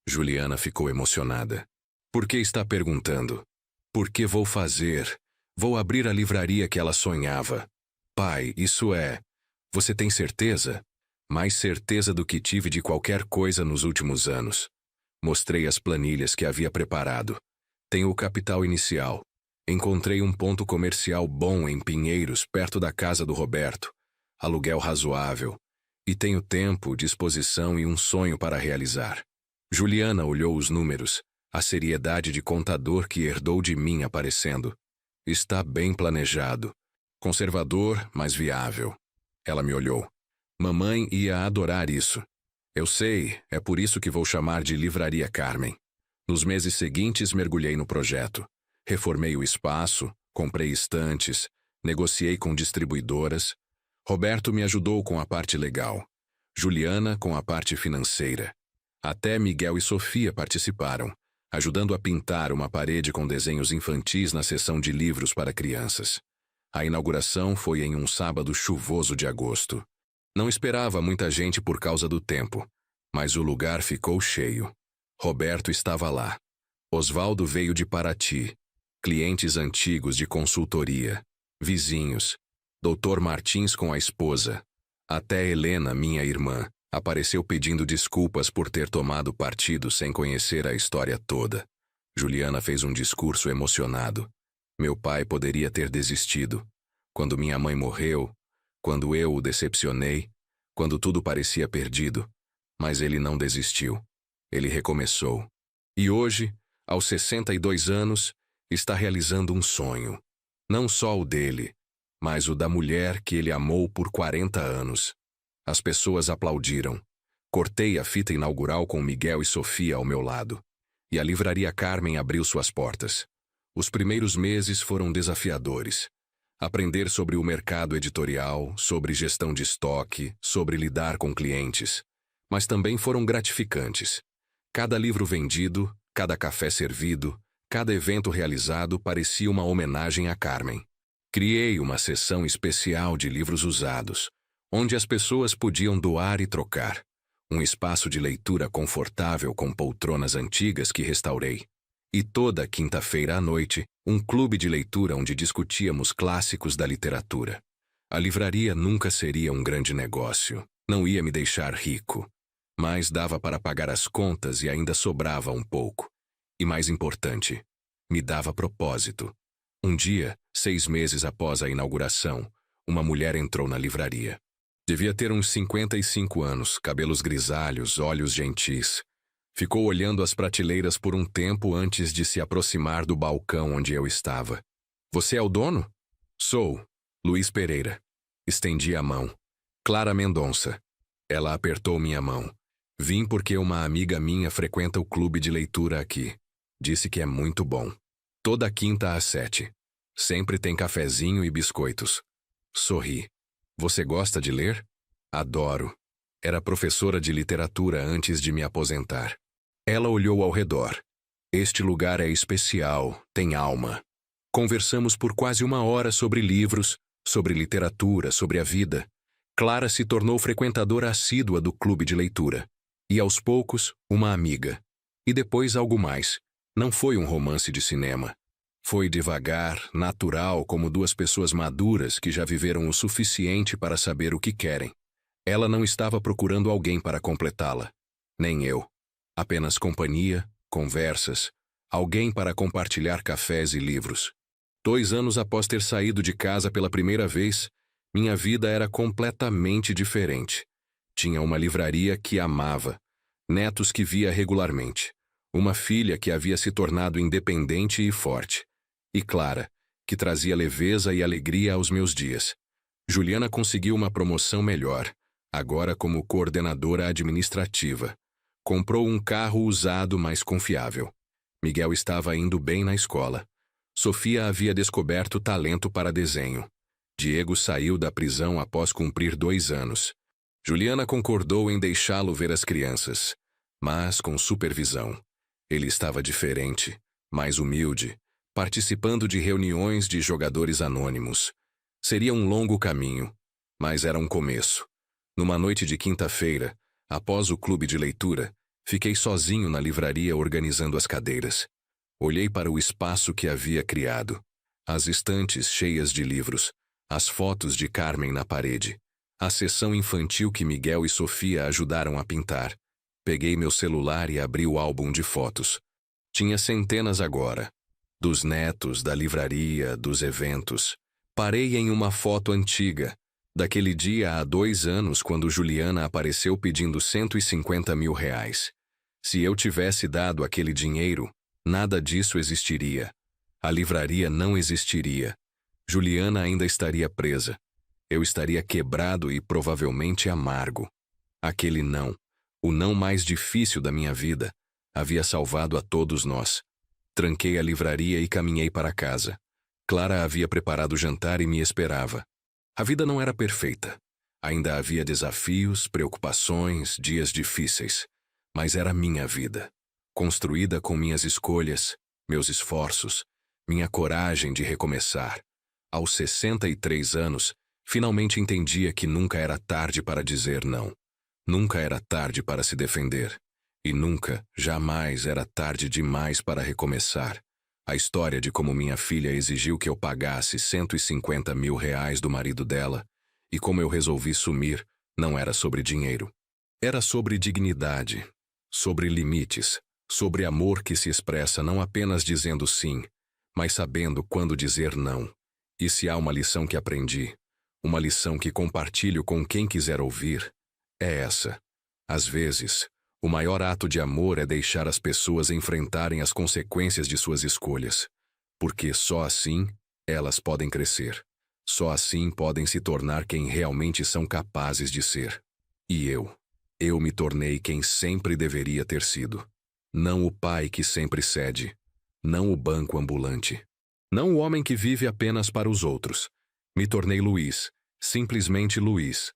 S1: Juliana ficou emocionada. Por que está perguntando? Por que vou fazer? Vou abrir a livraria que ela sonhava. Pai, isso é... Você tem certeza? Mais certeza do que tive de qualquer coisa nos últimos anos. Mostrei as planilhas que havia preparado. Tenho o capital inicial. Encontrei um ponto comercial bom em Pinheiros, perto da casa do Roberto. Aluguel razoável. E tenho tempo, disposição e um sonho para realizar. Juliana olhou os números. a seriedade de contador que herdou de mim aparecendo. Está bem planejado. Conservador, mas viável. Ela me olhou. Mamãe ia adorar isso. Eu sei, é por isso que vou chamar de Livraria Carmen. Nos meses seguintes mergulhei no projeto. Reformei o espaço, comprei estantes, negociei com distribuidoras. Roberto me ajudou com a parte legal. Juliana com a parte financeira. Até Miguel e Sofia participaram, ajudando a pintar uma parede com desenhos infantis na seção de livros para crianças. A inauguração foi em um sábado chuvoso de agosto. Não esperava muita gente por causa do tempo, mas o lugar ficou cheio. Roberto estava lá. Osvaldo veio de Paraty. Clientes antigos de consultoria. Vizinhos. Dr. Martins com a esposa. Até Helena, minha irmã, apareceu pedindo desculpas por ter tomado partido sem conhecer a história toda. Juliana fez um discurso emocionado. Meu pai poderia ter desistido. Quando minha mãe morreu, quando eu o decepcionei, quando tudo parecia perdido. Mas ele não desistiu. Ele recomeçou. E hoje, aos 62 anos, está realizando um sonho. Não só o dele, mas o da mulher que ele amou por 40 anos. As pessoas aplaudiram. Cortei a fita inaugural com Miguel e Sofia ao meu lado. E a Livraria Carmen abriu suas portas. Os primeiros meses foram desafiadores. Aprender sobre o mercado editorial, sobre gestão de estoque, sobre lidar com clientes. Mas também foram gratificantes. Cada livro vendido, cada café servido, cada evento realizado parecia uma homenagem a Carmen. Criei uma seção especial de livros usados, onde as pessoas podiam doar e trocar. Um espaço de leitura confortável com poltronas antigas que restaurei. E toda quinta-feira à noite, um clube de leitura onde discutíamos clássicos da literatura. A livraria nunca seria um grande negócio, não ia me deixar rico, mas dava para pagar as contas e ainda sobrava um pouco. E mais importante, me dava propósito. Um dia, 6 meses após a inauguração, uma mulher entrou na livraria. Devia ter uns 55 anos, cabelos grisalhos, olhos gentis. Ficou olhando as prateleiras por um tempo antes de se aproximar do balcão onde eu estava. Você é o dono? Sou. Luiz Pereira. Estendi a mão. Clara Mendonça. Ela apertou minha mão. Vim porque uma amiga minha frequenta o clube de leitura aqui. Disse que é muito bom. Toda quinta às 7. Sempre tem cafezinho e biscoitos. Sorri. Você gosta de ler? Adoro. Era professora de literatura antes de me aposentar. Ela olhou ao redor. Este lugar é especial, tem alma. Conversamos por quase 1 hora sobre livros, sobre literatura, sobre a vida. Clara se tornou frequentadora assídua do clube de leitura. E aos poucos, uma amiga. E depois algo mais. Não foi um romance de cinema. Foi devagar, natural, como 2 pessoas maduras que já viveram o suficiente para saber o que querem. Ela não estava procurando alguém para completá-la. Nem eu. Apenas companhia, conversas, alguém para compartilhar cafés e livros. 2 anos após ter saído de casa pela primeira vez, minha vida era completamente diferente. Tinha uma livraria que amava, netos que via regularmente, uma filha que havia se tornado independente e forte, e Clara, que trazia leveza e alegria aos meus dias. Juliana conseguiu uma promoção melhor, agora como coordenadora administrativa. Comprou um carro usado mais confiável. Miguel estava indo bem na escola. Sofia havia descoberto talento para desenho. Diego saiu da prisão após cumprir 2 anos. Juliana concordou em deixá-lo ver as crianças, mas com supervisão. Ele estava diferente, mais humilde, participando de reuniões de jogadores anônimos. Seria um longo caminho, mas era um começo. Numa noite de quinta-feira, após o clube de leitura, fiquei sozinho na livraria organizando as cadeiras. Olhei para o espaço que havia criado. As estantes cheias de livros, as fotos de Carmen na parede, a seção infantil que Miguel e Sofia ajudaram a pintar. Peguei meu celular e abri o álbum de fotos. Tinha centenas agora. Dos netos, da livraria, dos eventos. Parei em uma foto antiga, daquele dia há 2 anos quando Juliana apareceu pedindo R$ 150 mil. Se eu tivesse dado aquele dinheiro, Nada disso existiria. A livraria não existiria. Juliana ainda estaria presa. Eu estaria quebrado e provavelmente amargo. Aquele não, o não mais difícil da minha vida, havia salvado a todos nós. Tranquei a livraria e caminhei para casa. Clara havia preparado o jantar e me esperava. A vida não era perfeita. Ainda havia desafios, preocupações, dias difíceis. Mas era minha vida, construída com minhas escolhas, meus esforços, minha coragem de recomeçar. Aos 63 anos, finalmente entendia que nunca era tarde para dizer não. Nunca era tarde para se defender. E nunca, jamais era tarde demais para recomeçar. A história de como minha filha exigiu que eu pagasse R$ 150 mil do marido dela, e como eu resolvi sumir, não era sobre dinheiro. Era sobre dignidade, sobre limites, sobre amor que se expressa não apenas dizendo sim, mas sabendo quando dizer não. E se há uma lição que aprendi, uma lição que compartilho com quem quiser ouvir, é essa. Às vezes, o maior ato de amor é deixar as pessoas enfrentarem as consequências de suas escolhas, porque só assim elas podem crescer. Só assim podem se tornar quem realmente são capazes de ser. E eu me tornei quem sempre deveria ter sido. Não o pai que sempre cede, não o banco ambulante, não o homem que vive apenas para os outros. Me tornei Luiz, simplesmente Luiz,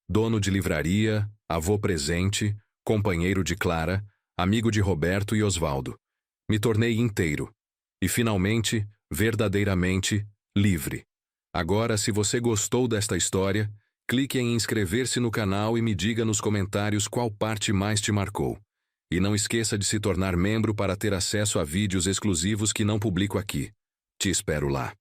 S1: dono de livraria, avô presente, companheiro de Clara, amigo de Roberto e Osvaldo. Me tornei inteiro. E finalmente, verdadeiramente, livre. Agora, se você gostou desta história, clique em inscrever-se no canal e me diga nos comentários qual parte mais te marcou. E não esqueça de se tornar membro para ter acesso a vídeos exclusivos que não publico aqui. Te espero lá.